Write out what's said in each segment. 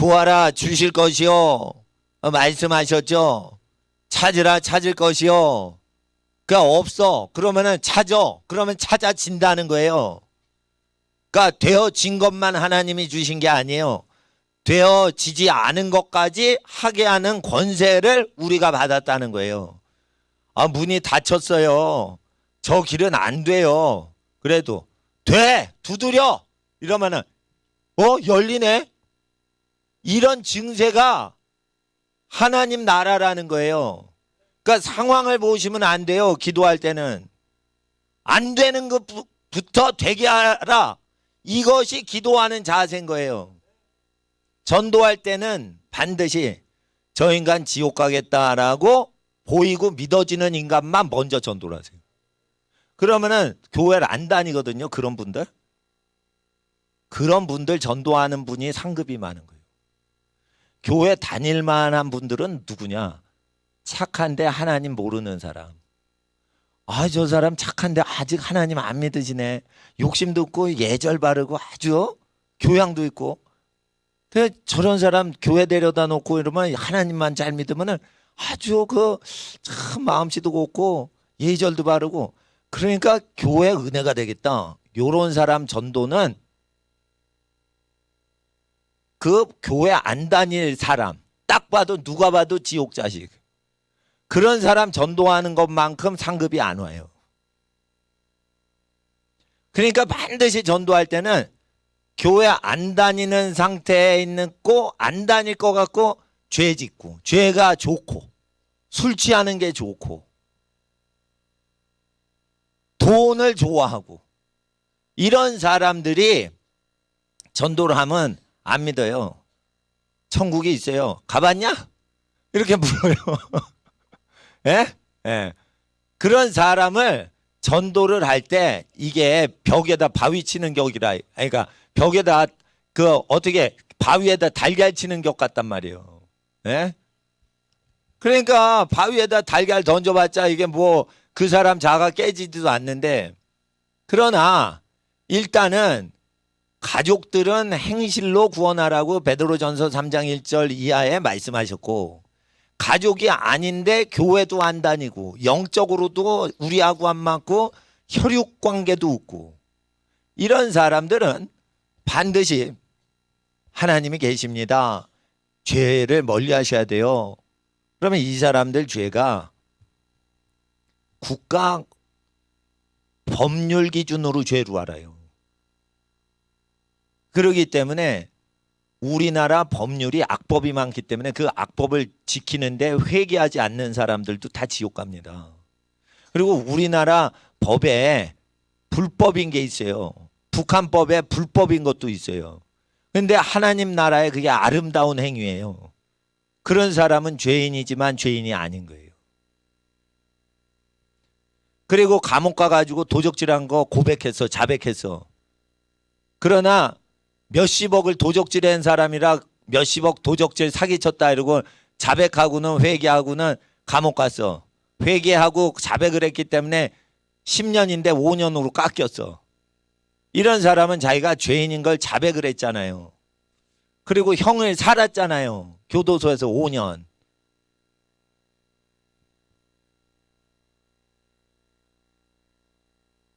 구하라 주실 것이요. 말씀하셨죠. 찾으라 찾을 것이요. 그러니까 없어. 그러면은 찾아. 그러면 찾아진다는 거예요. 그러니까 되어진 것만 하나님이 주신 게 아니에요. 되어지지 않은 것까지 하게 하는 권세를 우리가 받았다는 거예요. 아, 문이 닫혔어요. 저 길은 안 돼요. 그래도 돼. 두드려. 이러면은 열리네. 이런 증세가 하나님 나라라는 거예요. 그러니까 상황을 보시면 안 돼요. 기도할 때는 안 되는 것부터 되게 하라. 이것이 기도하는 자세인 거예요. 전도할 때는 반드시 저 인간 지옥 가겠다라고 보이고 믿어지는 인간만 먼저 전도를 하세요. 그러면은 교회를 안 다니거든요. 그런 분들 전도하는 분이 상급이 많은 거예요. 교회 다닐 만한 분들은 누구냐? 착한데 하나님 모르는 사람. 아, 저 사람 착한데 아직 하나님 안 믿으시네. 욕심도 없고 예절 바르고 아주 교양도 있고. 저런 사람 교회 데려다 놓고 이러면 하나님만 잘 믿으면 아주 참 마음씨도 곱고 예절도 바르고, 그러니까 교회 은혜가 되겠다. 요런 사람 전도는 그 교회 안 다닐 사람, 딱 봐도 누가 봐도 지옥 자식, 그런 사람 전도하는 것만큼 상급이 안 와요. 그러니까 반드시 전도할 때는 교회 안 다니는 상태에 있는 안 다닐 것 같고 죄 짓고 죄가 좋고 술 취하는 게 좋고 돈을 좋아하고 이런 사람들이 전도를 하면 안 믿어요. 천국이 있어요. 가봤냐? 이렇게 물어요. 예? 예. 그런 사람을 전도를 할 때 이게 벽에다 바위 치는 격이라, 그러니까 벽에다 어떻게 바위에다 달걀 치는 격 같단 말이에요. 예? 그러니까 바위에다 달걀 던져봤자 이게 그 사람 자가 깨지지도 않는데, 그러나 일단은 가족들은 행실로 구원하라고 베드로전서 3장 1절 이하에 말씀하셨고, 가족이 아닌데 교회도 안 다니고 영적으로도 우리하고 안 맞고 혈육 관계도 없고 이런 사람들은 반드시 하나님이 계십니다. 죄를 멀리 하셔야 돼요. 그러면 이 사람들 죄가 국가 법률 기준으로 죄로 알아요. 그렇기 때문에 우리나라 법률이 악법이 많기 때문에 그 악법을 지키는데 회개하지 않는 사람들도 다 지옥 갑니다. 그리고 우리나라 법에 불법인 게 있어요. 북한법에 불법인 것도 있어요. 그런데 하나님 나라에 그게 아름다운 행위예요. 그런 사람은 죄인이지만 죄인이 아닌 거예요. 그리고 감옥 가가지고 도적질한 거 고백했어, 자백했어. 그러나 몇십억을 도적질한 사람이라 몇십억 도적질 사기쳤다 이러고 자백하고는 회개하고는 감옥 갔어. 회개하고 자백을 했기 때문에 10년인데 5년으로 깎였어. 이런 사람은 자기가 죄인인 걸 자백을 했잖아요. 그리고 형을 살았잖아요. 교도소에서 5년.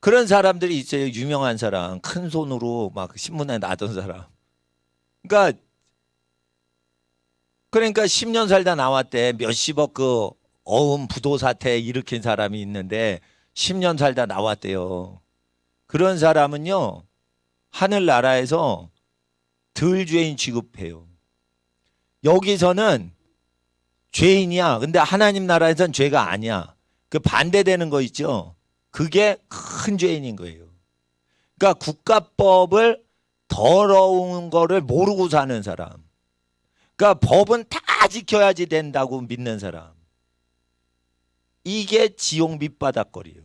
그런 사람들이 있어요. 유명한 사람, 큰 손으로 막 신문에 나던 사람. 그러니까 10년 살다 나왔대. 몇십억 어음 부도 사태 일으킨 사람이 있는데 10년 살다 나왔대요. 그런 사람은요, 하늘나라에서 덜 죄인 취급해요. 여기서는 죄인이야. 근데 하나님 나라에서는 죄가 아니야. 그 반대되는 거 있죠. 그게 큰 죄인인 거예요. 그러니까 국가법을 더러운 거를 모르고 사는 사람. 그러니까 법은 다 지켜야지 된다고 믿는 사람. 이게 지옥 밑바닥거리예요.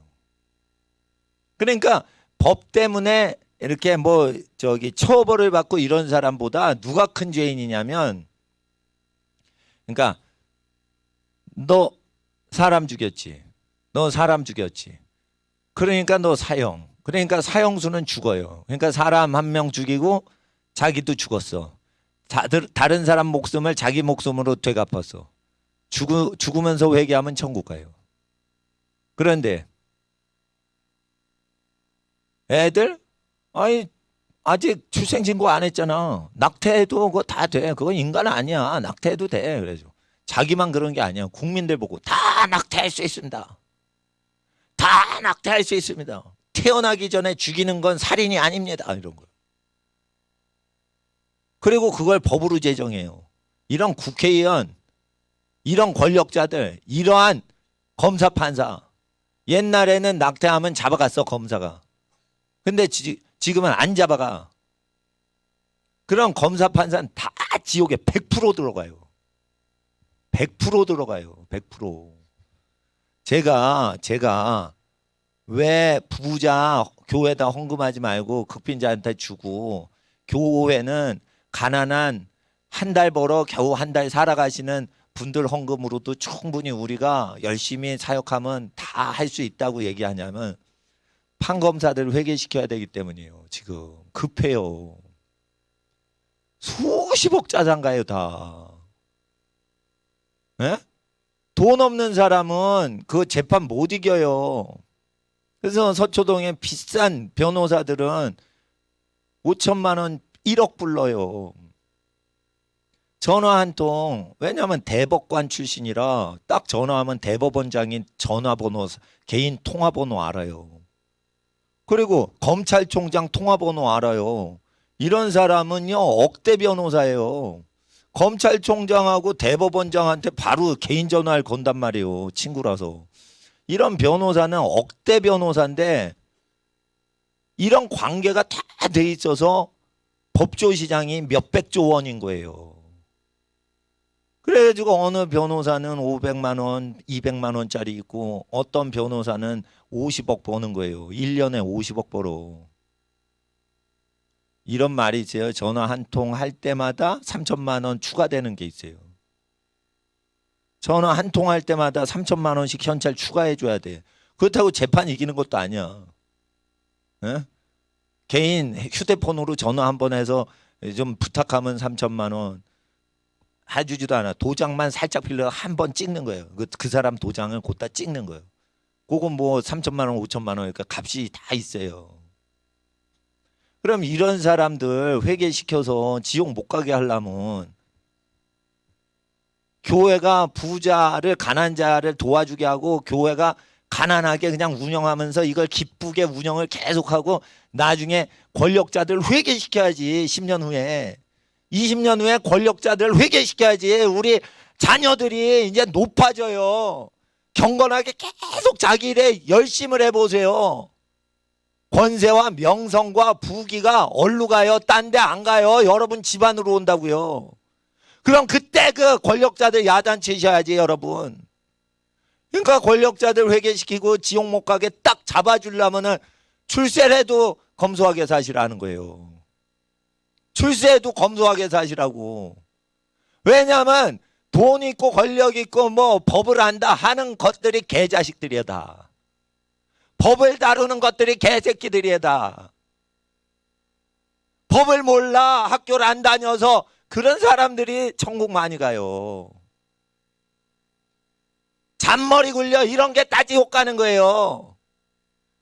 그러니까 법 때문에 이렇게 처벌을 받고 이런 사람보다 누가 큰 죄인이냐면, 그러니까 너 사람 죽였지. 너 사람 죽였지. 그러니까 너 사형. 그러니까 사형수는 죽어요. 그러니까 사람 한 명 죽이고 자기도 죽었어. 다른 사람 목숨을 자기 목숨으로 되갚았어. 죽으면서 회개하면 천국 가요. 그런데 애들 아니 아직 출생신고 안 했잖아. 낙태해도 그거 다 돼. 그건 인간 아니야. 낙태해도 돼. 그래서 자기만 그런 게 아니야. 국민들 보고 다 낙태할 수 있습니다. 다 낙태할 수 있습니다. 태어나기 전에 죽이는 건 살인이 아닙니다. 이런 거. 그리고 그걸 법으로 제정해요. 이런 국회의원, 이런 권력자들, 이러한 검사 판사. 옛날에는 낙태하면 잡아갔어 검사가. 근데 지금은 안 잡아가. 그런 검사 판사는 다 지옥에 100% 들어가요. 100% 들어가요. 100%. 제가 왜 부자 교회에다 헌금하지 말고 극빈자한테 주고 교회는 가난한 한 달 벌어 겨우 한 달 살아가시는 분들 헌금으로도 충분히 우리가 열심히 사역하면 다 할 수 있다고 얘기하냐면 판검사들을 회개시켜야 되기 때문이에요. 지금 급해요. 수십억 짜장가요 다. 에? 돈 없는 사람은 그 재판 못 이겨요. 그래서 서초동에 비싼 변호사들은 5천만 원 1억 불러요. 전화 한 통. 왜냐하면 대법관 출신이라 딱 전화하면 대법원장인 전화번호 개인 통화번호 알아요. 그리고 검찰총장 통화번호 알아요. 이런 사람은요 억대 변호사예요. 검찰총장하고 대법원장한테 바로 개인 전화를 건단 말이에요. 친구라서. 이런 변호사는 억대 변호사인데 이런 관계가 다 돼 있어서 법조 시장이 몇백조 원인 거예요. 그래가지고 어느 변호사는 500만 원, 200만 원짜리 있고 어떤 변호사는 50억 버는 거예요. 1년에 50억 벌어. 이런 말이 있어요. 전화 한 통 할 때마다 3천만 원 추가되는 게 있어요. 전화 한 통 할 때마다 3천만 원씩 현찰 추가해 줘야 돼. 그렇다고 재판 이기는 것도 아니야. 에? 개인 휴대폰으로 전화 한 번 해서 좀 부탁하면 3천만 원 해주지도 않아. 도장만 살짝 빌려 한 번 찍는 거예요. 그 사람 도장을 곧다 찍는 거예요. 그건 뭐 3천만 원, 5천만 원, 그러니까 값이 다 있어요. 그럼 이런 사람들 회개시켜서 지옥 못 가게 하려면 교회가 부자를 가난한 자를 도와주게 하고 교회가 가난하게 그냥 운영하면서 이걸 기쁘게 운영을 계속하고 나중에 권력자들 회개시켜야지. 10년 후에 20년 후에 권력자들 회개시켜야지. 우리 자녀들이 이제 높아져요. 경건하게 계속 자기 일에 열심을 해보세요. 권세와 명성과 부귀가 어디로 가요? 딴 데 안 가요. 여러분 집안으로 온다고요. 그럼 그때 그 권력자들 야단치셔야지 여러분. 그러니까 권력자들 회개시키고 지옥 못 가게 딱 잡아주려면은 출세를 해도 검소하게 사시라는 거예요. 출세해도 검소하게 사시라고. 왜냐하면 돈 있고 권력 있고 뭐 법을 안다 하는 것들이 개자식들이야 다. 법을 다루는 것들이 개새끼들이야 다. 법을 몰라 학교를 안 다녀서 그런 사람들이 천국 많이 가요. 잔머리 굴려 이런 게 다 지옥 가는 거예요.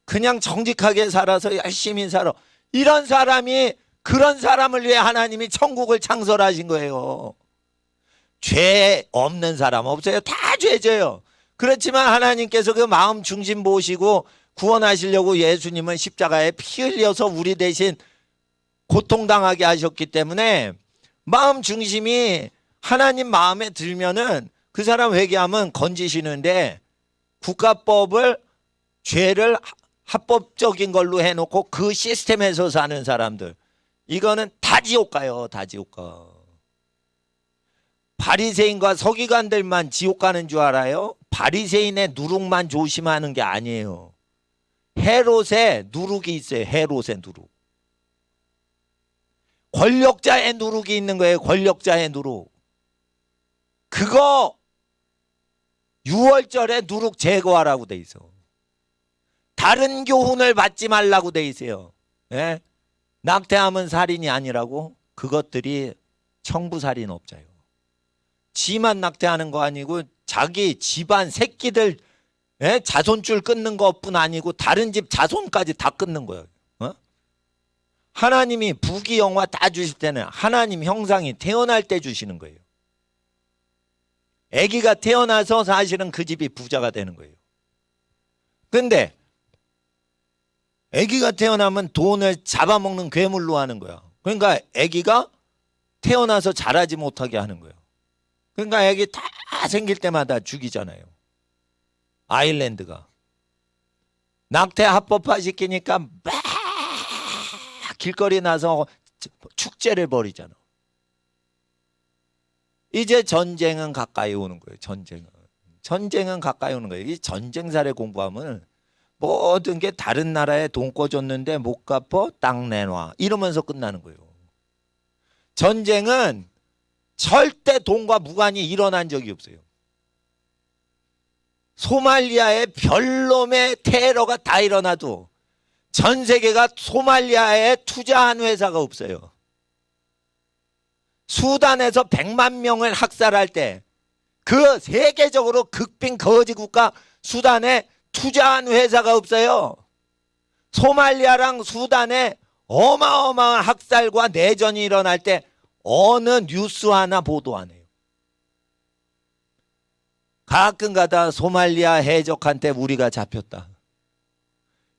그냥 정직하게 살아서 열심히 살아. 이런 사람이 그런 사람을 위해 하나님이 천국을 창설하신 거예요. 죄 없는 사람 없어요. 다 죄져요. 그렇지만 하나님께서 그 마음 중심 보시고 구원하시려고 예수님은 십자가에 피 흘려서 우리 대신 고통당하게 하셨기 때문에 마음 중심이 하나님 마음에 들면은 그 사람 회개하면 건지시는데 국가법을 죄를 합법적인 걸로 해놓고 그 시스템에서 사는 사람들 이거는 다 지옥 가요. 다 지옥 가. 바리새인과 서기관들만 지옥 가는 줄 알아요? 바리새인의 누룩만 조심하는 게 아니에요. 헤롯의 누룩이 있어요. 헤롯의 누룩. 권력자의 누룩이 있는 거예요. 권력자의 누룩. 그거 6월절에 누룩 제거하라고 돼 있어. 다른 교훈을 받지 말라고 돼 있어요. 예? 낙태하면 살인이 아니라고? 그것들이 청부살인업자요. 지만 낙태하는 거 아니고 자기 집안 새끼들 자손줄 끊는 것뿐 아니고 다른 집 자손까지 다 끊는 거예요. 어? 하나님이 부귀영화 다 주실 때는 하나님 형상이 태어날 때 주시는 거예요. 아기가 태어나서 사실은 그 집이 부자가 되는 거예요. 근데 아기가 태어나면 돈을 잡아먹는 괴물로 하는 거야. 그러니까 아기가 태어나서 자라지 못하게 하는 거예요. 그러니까 아기 다 생길 때마다 죽이잖아요. 아일랜드가 낙태 합법화 시키니까 막 길거리 나서 축제를 벌이잖아. 이제 전쟁은 가까이 오는 거예요. 전쟁은 가까이 오는 거예요. 이 전쟁사를 공부하면 모든 게 다른 나라에 돈 꿔줬는데 못 갚어 땅 내놔 이러면서 끝나는 거예요. 전쟁은 절대 돈과 무관이 일어난 적이 없어요. 소말리아에 별놈의 테러가 다 일어나도 전 세계가 소말리아에 투자한 회사가 없어요. 수단에서 100만 명을 학살할 때 그 세계적으로 극빈 거지 국가 수단에 투자한 회사가 없어요. 소말리아랑 수단에 어마어마한 학살과 내전이 일어날 때 어느 뉴스 하나 보도 안 해요. 가끔가다 소말리아 해적한테 우리가 잡혔다.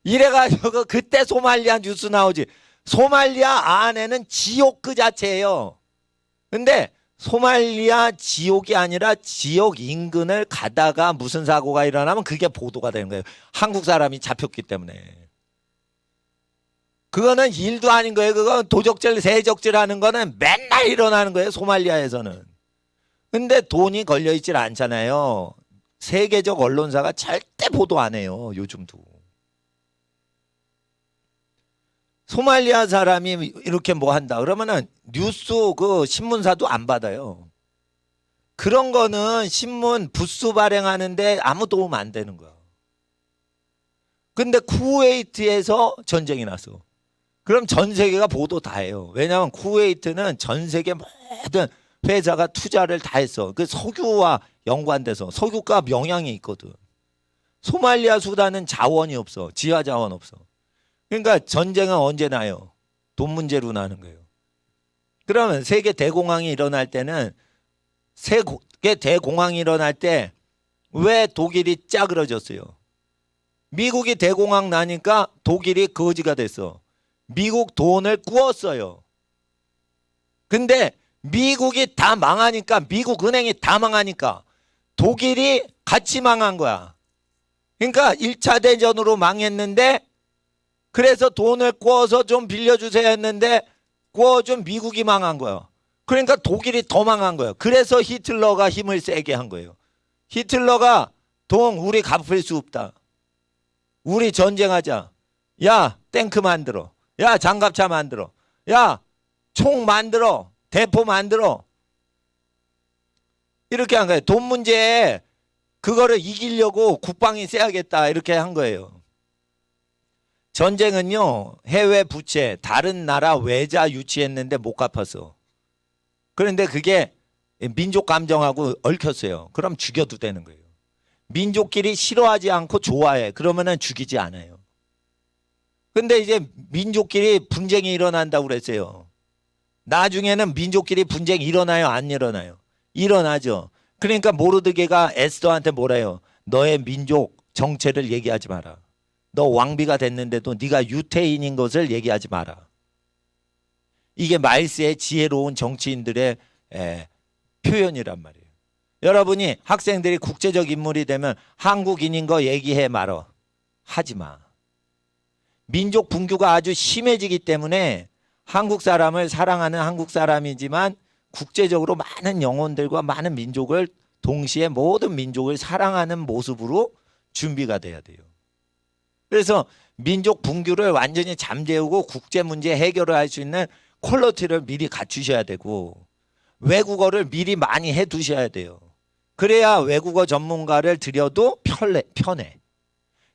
이래가지고 그때 소말리아 뉴스 나오지. 소말리아 안에는 지옥 그 자체예요. 근데 소말리아 지옥이 아니라 지역 인근을 가다가 무슨 사고가 일어나면 그게 보도가 되는 거예요. 한국 사람이 잡혔기 때문에. 그거는 일도 아닌 거예요. 그건 도적질, 세적질 하는 거는 맨날 일어나는 거예요. 소말리아에서는. 근데 돈이 걸려있질 않잖아요. 세계적 언론사가 절대 보도 안 해요. 요즘도. 소말리아 사람이 이렇게 뭐 한다 그러면은 뉴스 그 신문사도 안 받아요. 그런 거는 신문 부수 발행하는데 아무 도움 안 되는 거야. 근데 쿠웨이트에서 전쟁이 났어. 그럼 전 세계가 보도 다 해요. 왜냐하면 쿠웨이트는 전 세계 모든 회사가 투자를 다 했어. 그 석유와 연관돼서 석유값 영향이 있거든. 소말리아 수단은 자원이 없어. 지하 자원 없어. 그러니까 전쟁은 언제 나요? 돈 문제로 나는 거예요. 그러면 세계 대공황이 일어날 때는 세계 대공황이 일어날 때 왜 독일이 짜그러졌어요? 미국이 대공황 나니까 독일이 거지가 됐어. 미국 돈을 구웠어요. 근데 미국이 다 망하니까 미국 은행이 다 망하니까 독일이 같이 망한 거야. 그러니까 1차 대전으로 망했는데 그래서 돈을 구워서 좀 빌려주세요 했는데 구워준 미국이 망한 거예요. 그러니까 독일이 더 망한 거예요. 그래서 히틀러가 힘을 세게 한 거예요. 히틀러가 돈 우리 갚을 수 없다. 우리 전쟁하자. 야 탱크 만들어. 야 장갑차 만들어. 야 총 만들어. 대포 만들어. 이렇게 한 거예요. 돈 문제에 그거를 이기려고 국방이 세야겠다 이렇게 한 거예요. 전쟁은요 해외 부채 다른 나라 외자 유치했는데 못 갚았어. 그런데 그게 민족 감정하고 얽혔어요. 그럼 죽여도 되는 거예요. 민족끼리 싫어하지 않고 좋아해. 그러면은 죽이지 않아요. 근데 이제 민족끼리 분쟁이 일어난다고 그랬어요. 나중에는 민족끼리 분쟁이 일어나요? 안 일어나요? 일어나죠. 그러니까 모르드게가 에스더한테 뭐래요? 너의 민족 정체를 얘기하지 마라. 너 왕비가 됐는데도 네가 유태인인 것을 얘기하지 마라. 이게 말세의 지혜로운 정치인들의 표현이란 말이에요. 여러분이 학생들이 국제적 인물이 되면 한국인인 거 얘기해 말어. 하지 마. 민족 분규가 아주 심해지기 때문에 한국 사람을 사랑하는 한국 사람이지만 국제적으로 많은 영혼들과 많은 민족을 동시에 모든 민족을 사랑하는 모습으로 준비가 돼야 돼요. 그래서 민족 분규를 완전히 잠재우고 국제 문제 해결을 할 수 있는 퀄리티를 미리 갖추셔야 되고 외국어를 미리 많이 해 두셔야 돼요. 그래야 외국어 전문가를 들여도 편해.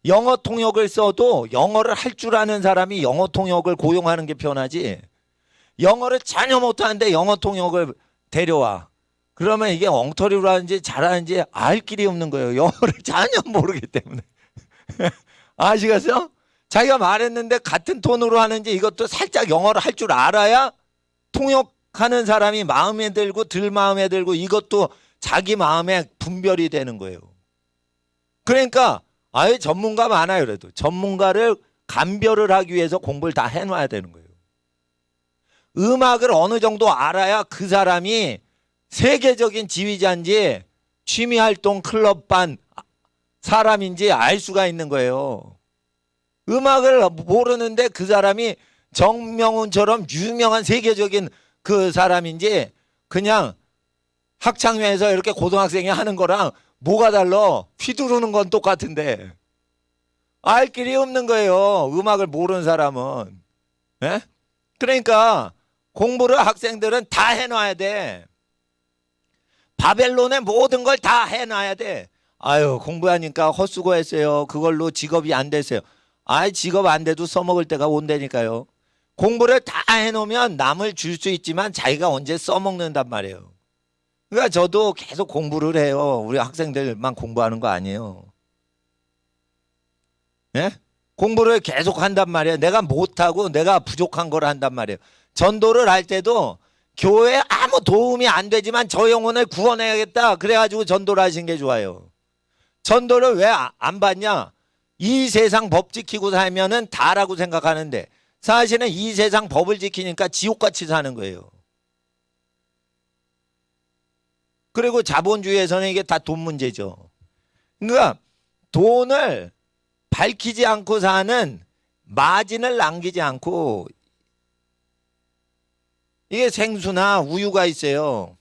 영어 통역을 써도 영어를 할 줄 아는 사람이 영어 통역을 고용하는 게 편하지 영어를 전혀 못하는데 영어 통역을 데려와. 그러면 이게 엉터리로 하는지 잘하는지 알 길이 없는 거예요. 영어를 전혀 모르기 때문에. 아시겠어요? 자기가 말했는데 같은 톤으로 하는지 이것도 살짝 영어를 할 줄 알아야 통역하는 사람이 마음에 들고 들 마음에 들고 이것도 자기 마음에 분별이 되는 거예요. 그러니까 아예 전문가 많아요. 그래도 전문가를 감별을 하기 위해서 공부를 다 해놔야 되는 거예요. 음악을 어느 정도 알아야 그 사람이 세계적인 지휘자인지 취미활동 클럽반 사람인지 알 수가 있는 거예요. 음악을 모르는데 그 사람이 정명훈처럼 유명한 세계적인 그 사람인지 그냥 학창회에서 이렇게 고등학생이 하는 거랑 뭐가 달라? 휘두르는 건 똑같은데 알 길이 없는 거예요. 음악을 모르는 사람은. 예? 그러니까 공부를 학생들은 다 해놔야 돼. 바벨론의 모든 걸 다 해놔야 돼. 아유 공부하니까 헛수고했어요. 그걸로 직업이 안 됐어요. 아이 직업 안 돼도 써먹을 때가 온다니까요. 공부를 다 해놓으면 남을 줄 수 있지만 자기가 언제 써먹는단 말이에요. 그러니까 저도 계속 공부를 해요. 우리 학생들만 공부하는 거 아니에요. 예? 공부를 계속 한단 말이에요. 내가 못하고 내가 부족한 걸 한단 말이에요. 전도를 할 때도 교회에 아무 도움이 안 되지만 저 영혼을 구원해야겠다. 그래가지고 전도를 하신 게 좋아요. 전도를 왜 안 받냐? 이 세상 법 지키고 살면은 다라고 생각하는데 사실은 이 세상 법을 지키니까 지옥같이 사는 거예요. 그리고 자본주의에서는 이게 다 돈 문제죠. 그러니까 돈을 밝히지 않고 사는 마진을 남기지 않고 이게 생수나 우유가 있어요.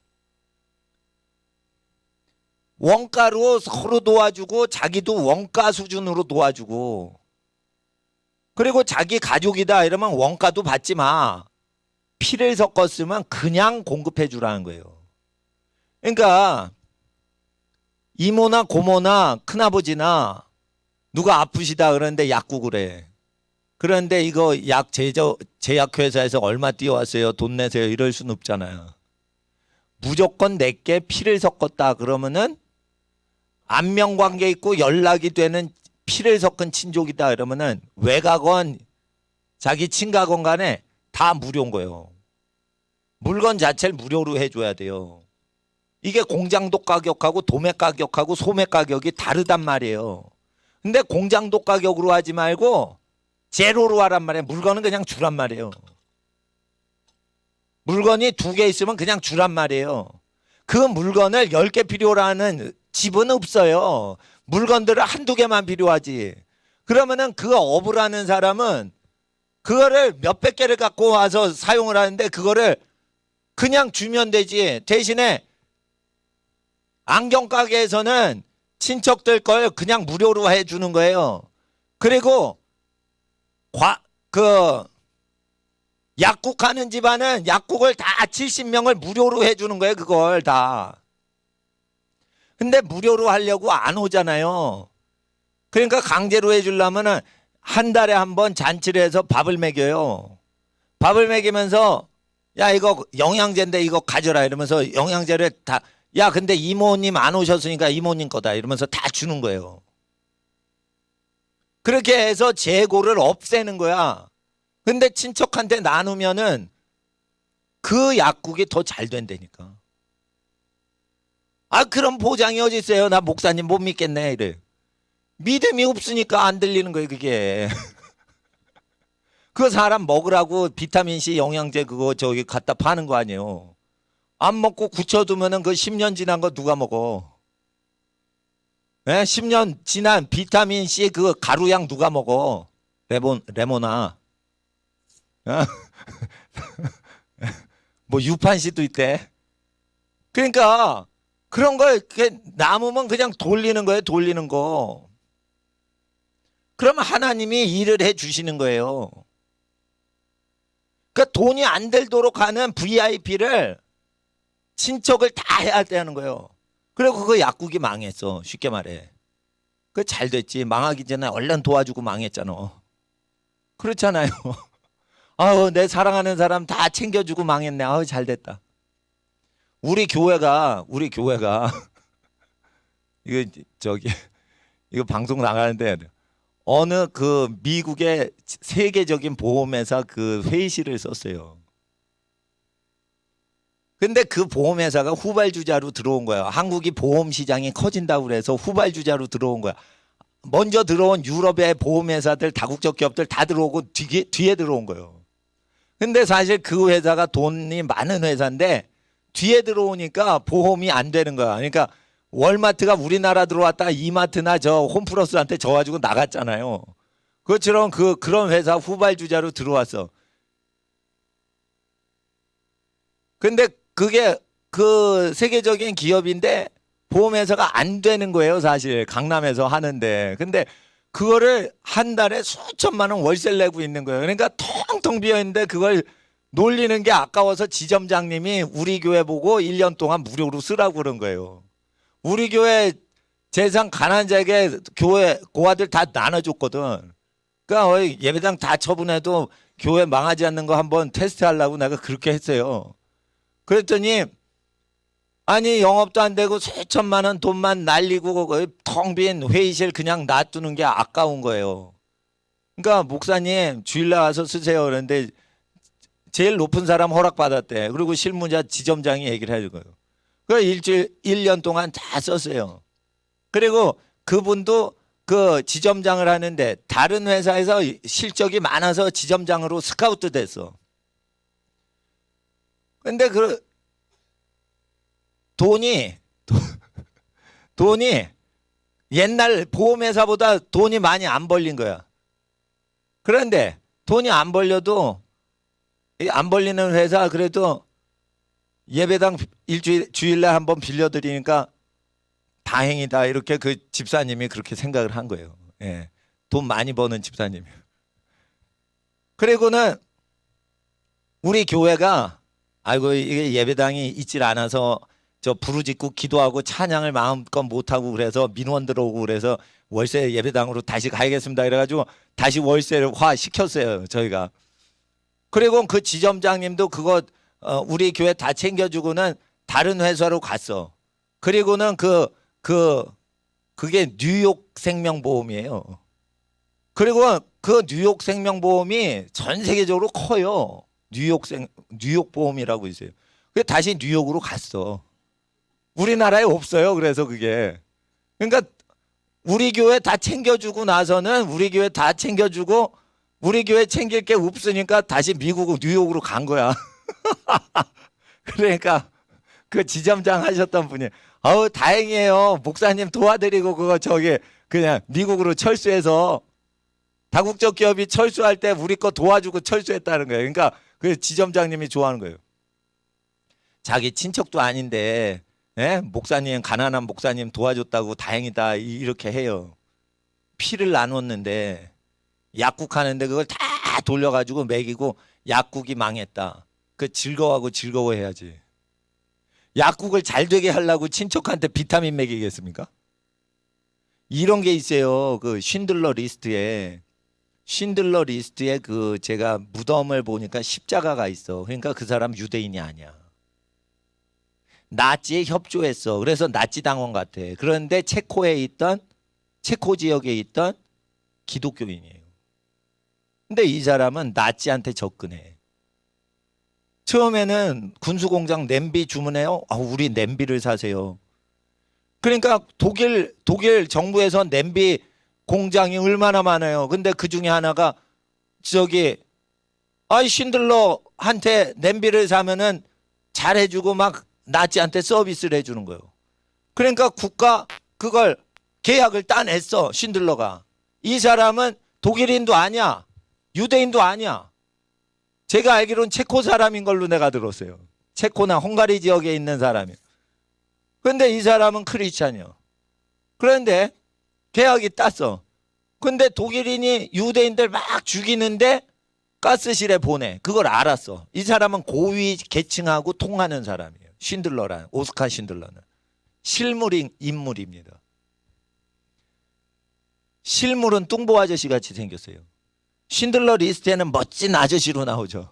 원가로 서로 도와주고 자기도 원가 수준으로 도와주고 그리고 자기 가족이다 이러면 원가도 받지 마. 피를 섞었으면 그냥 공급해 주라는 거예요. 그러니까 이모나 고모나 큰아버지나 누가 아프시다 그러는데 약국을 해. 그런데 이거 약 제약회사에서 얼마 띄워왔어요. 돈 내세요. 이럴 수는 없잖아요. 무조건 내게 피를 섞었다 그러면은 안면관계 있고 연락이 되는 피를 섞은 친족이다 그러면은 외가건 자기 친가건 간에 다 무료인 거예요. 물건 자체를 무료로 해줘야 돼요. 이게 공장도 가격하고 도매 가격하고 소매 가격이 다르단 말이에요. 근데 공장도 가격으로 하지 말고 제로로 하란 말이에요. 물건은 그냥 주란 말이에요. 물건이 2개 있으면 그냥 주란 말이에요. 그 물건을 10개 필요로 하는 집은 없어요. 물건들을 1~2개만 필요하지. 그러면은 그 업을 하는 사람은 그거를 몇백 개를 갖고 와서 사용을 하는데 그거를 그냥 주면 되지. 대신에 안경 가게에서는 친척들 걸 그냥 무료로 해주는 거예요. 그리고 약국 하는 집안은 약국을 다 70명을 무료로 해주는 거예요. 그걸 다. 근데 무료로 하려고 안 오잖아요. 그러니까 강제로 해주려면은 한 달에 한 번 잔치를 해서 밥을 먹여요. 밥을 먹이면서 야 이거 영양제인데 이거 가져라 이러면서 영양제를 다 야 근데 이모님 안 오셨으니까 이모님 거다 이러면서 다 주는 거예요. 그렇게 해서 재고를 없애는 거야. 근데 친척한테 나누면은 그 약국이 더 잘 된다니까. 아 그럼 보장이 어디 있어요? 나 목사님 못 믿겠네 이래. 믿음이 없으니까 안 들리는 거예요 그게. 그 사람 먹으라고 비타민C 영양제 그거 저기 갖다 파는 거 아니에요. 안 먹고 굳혀두면은 그 10년 지난 거 누가 먹어? 예? 10년 지난 비타민C 그 가루약 누가 먹어? 레모나. 어? 뭐 유판씨도 있대. 그러니까 그런 걸 이렇게 남으면 그냥 돌리는 거예요. 돌리는 거. 그러면 하나님이 일을 해 주시는 거예요. 그러니까 돈이 안 들도록 하는 VIP를 친척을 다 해야 되는 거예요. 그리고 그 약국이 망했어. 쉽게 말해. 그 잘 됐지. 망하기 전에 얼른 도와주고 망했잖아. 그렇잖아요. 아우, 내 사랑하는 사람 다 챙겨주고 망했네. 아우, 잘 됐다. 우리 교회가 이거 저기 이거 방송 나가는데 어느 그 미국의 세계적인 보험회사 그 회의실을 썼어요. 근데 그 보험회사가 후발주자로 들어온 거예요. 한국이 보험 시장이 커진다고 그래서 후발주자로 들어온 거야. 먼저 들어온 유럽의 보험회사들, 다국적 기업들 다 들어오고 뒤에 들어온 거예요. 근데 사실 그 회사가 돈이 많은 회사인데 뒤에 들어오니까 보험이 안 되는 거야. 그러니까 월마트가 우리나라 들어왔다가 이마트나 저 홈플러스한테 져가지고 나갔잖아요. 그것처럼 그런 회사 후발주자로 들어왔어. 근데 그게 그 세계적인 기업인데 보험회사가 안 되는 거예요, 사실. 강남에서 하는데. 근데 그거를 한 달에 수천만 원 월세를 내고 있는 거예요. 그러니까 텅텅 비어 있는데 그걸 놀리는 게 아까워서 지점장님이 우리 교회 보고 1년 동안 무료로 쓰라고 그런 거예요. 우리 교회 재산 가난한 자에게 교회 고아들 다 나눠줬거든. 그러니까 예배당 다 처분해도 교회 망하지 않는 거 한번 테스트하려고 내가 그렇게 했어요. 그랬더니 아니 영업도 안 되고 수천만 원 돈만 날리고 텅 빈 회의실 그냥 놔두는 게 아까운 거예요. 그러니까 목사님 주일날 와서 쓰세요. 그런데 제일 높은 사람 허락받았대. 그리고 실무자 지점장이 얘기를 해준 거예요. 그 일주일 1년 동안 다 썼어요. 그리고 그분도 그 지점장을 하는데 다른 회사에서 실적이 많아서 지점장으로 스카우트 됐어. 근데 그 돈이 옛날 보험회사보다 돈이 많이 안 벌린 거야. 그런데 돈이 안 벌려도 안 벌리는 회사 그래도 예배당 주일날 한번 빌려드리니까 다행이다. 이렇게 그 집사님이 그렇게 생각을 한 거예요. 예. 돈 많이 버는 집사님. 그리고는 우리 교회가 아이고 이게 예배당이 있질 않아서 저 부르짖고 기도하고 찬양을 마음껏 못하고 그래서 민원 들어오고 그래서 월세 예배당으로 다시 가야겠습니다. 이래가지고 다시 월세를 시켰어요. 저희가. 그리고 그 지점장님도 그거 우리 교회 다 챙겨주고는 다른 회사로 갔어. 그리고는 그게 뉴욕 생명보험이에요. 그리고 그 뉴욕 생명보험이 전 세계적으로 커요. 뉴욕 보험이라고 있어요. 그래서 다시 뉴욕으로 갔어. 우리나라에 없어요. 그래서 그게. 그러니까 우리 교회 다 챙겨주고 나서는 우리 교회 다 챙겨주고 우리 교회 챙길 게 없으니까 다시 미국 뉴욕으로 간 거야. 그러니까 그 지점장 하셨던 분이 아우 다행이에요. 목사님 도와드리고 그거 저기 그냥 미국으로 철수해서 다국적 기업이 철수할 때 우리 거 도와주고 철수했다는 거예요. 그러니까 그 지점장님이 좋아하는 거예요. 자기 친척도 아닌데 목사님 가난한 목사님 도와줬다고 다행이다 이렇게 해요. 피를 나눴는데 약국하는데 그걸 다 돌려가지고 먹이고 약국이 망했다. 그 즐거워해야지. 약국을 잘 되게 하려고 친척한테 비타민 먹이겠습니까? 이런 게 있어요. 그 쉰들러 리스트에 그 제가 무덤을 보니까 십자가가 있어. 그러니까 그 사람 유대인이 아니야. 나치에 협조했어. 그래서 나치 당원 같아. 그런데 체코 지역에 있던 기독교인이에요. 근데 이 사람은 나치한테 접근해. 처음에는 군수공장 냄비 주문해요. 우리 냄비를 사세요. 그러니까 독일 정부에서 냄비 공장이 얼마나 많아요. 근데 그 중에 하나가 신들러한테 냄비를 사면은 잘해주고 막 나치한테 서비스를 해주는 거예요. 그러니까 국가 그걸 계약을 따냈어. 신들러가. 이 사람은 독일인도 아니야. 유대인도 아니야. 제가 알기로는 체코 사람인 걸로 내가 들었어요. 체코나 헝가리 지역에 있는 사람이에요. 그런데 이 사람은 크리스찬이요. 그런데 계약이 땄어. 근데 독일인이 유대인들 막 죽이는데 가스실에 보내. 그걸 알았어. 이 사람은 고위 계층하고 통하는 사람이에요. 신들러란 오스카 신들러는 실물인 인물입니다. 실물은 뚱보 아저씨 같이 생겼어요. 신들러 리스트에는 멋진 아저씨로 나오죠.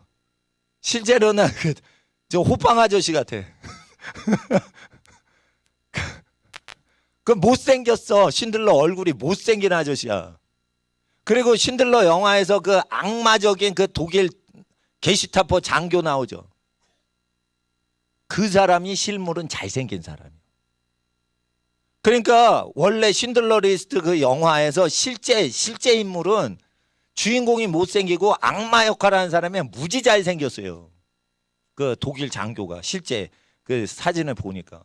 실제로는 저 호빵 아저씨 같아. 그 못생겼어. 신들러 얼굴이 못생긴 아저씨야. 그리고 신들러 영화에서 그 악마적인 그 독일 게시타포 장교 나오죠. 그 사람이 실물은 잘생긴 사람이에요. 그러니까 원래 신들러 리스트 그 영화에서 실제 인물은 주인공이 못생기고 악마 역할하는 사람이 무지 잘생겼어요. 그 독일 장교가 실제 그 사진을 보니까.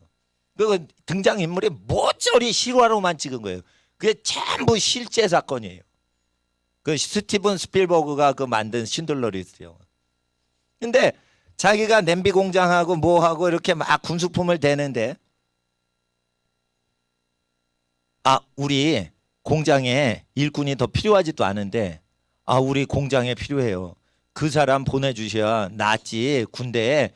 그 등장인물이 모조리 실화로만 찍은 거예요. 그게 전부 실제 사건이에요. 그 스티븐 스필버그가 그 만든 신들러 리스트 영화. 근데 자기가 냄비 공장하고 뭐하고 이렇게 막 군수품을 대는데, 우리 공장에 일꾼이 더 필요하지도 않은데, 우리 공장에 필요해요. 그 사람 보내주셔야 낫지. 군대에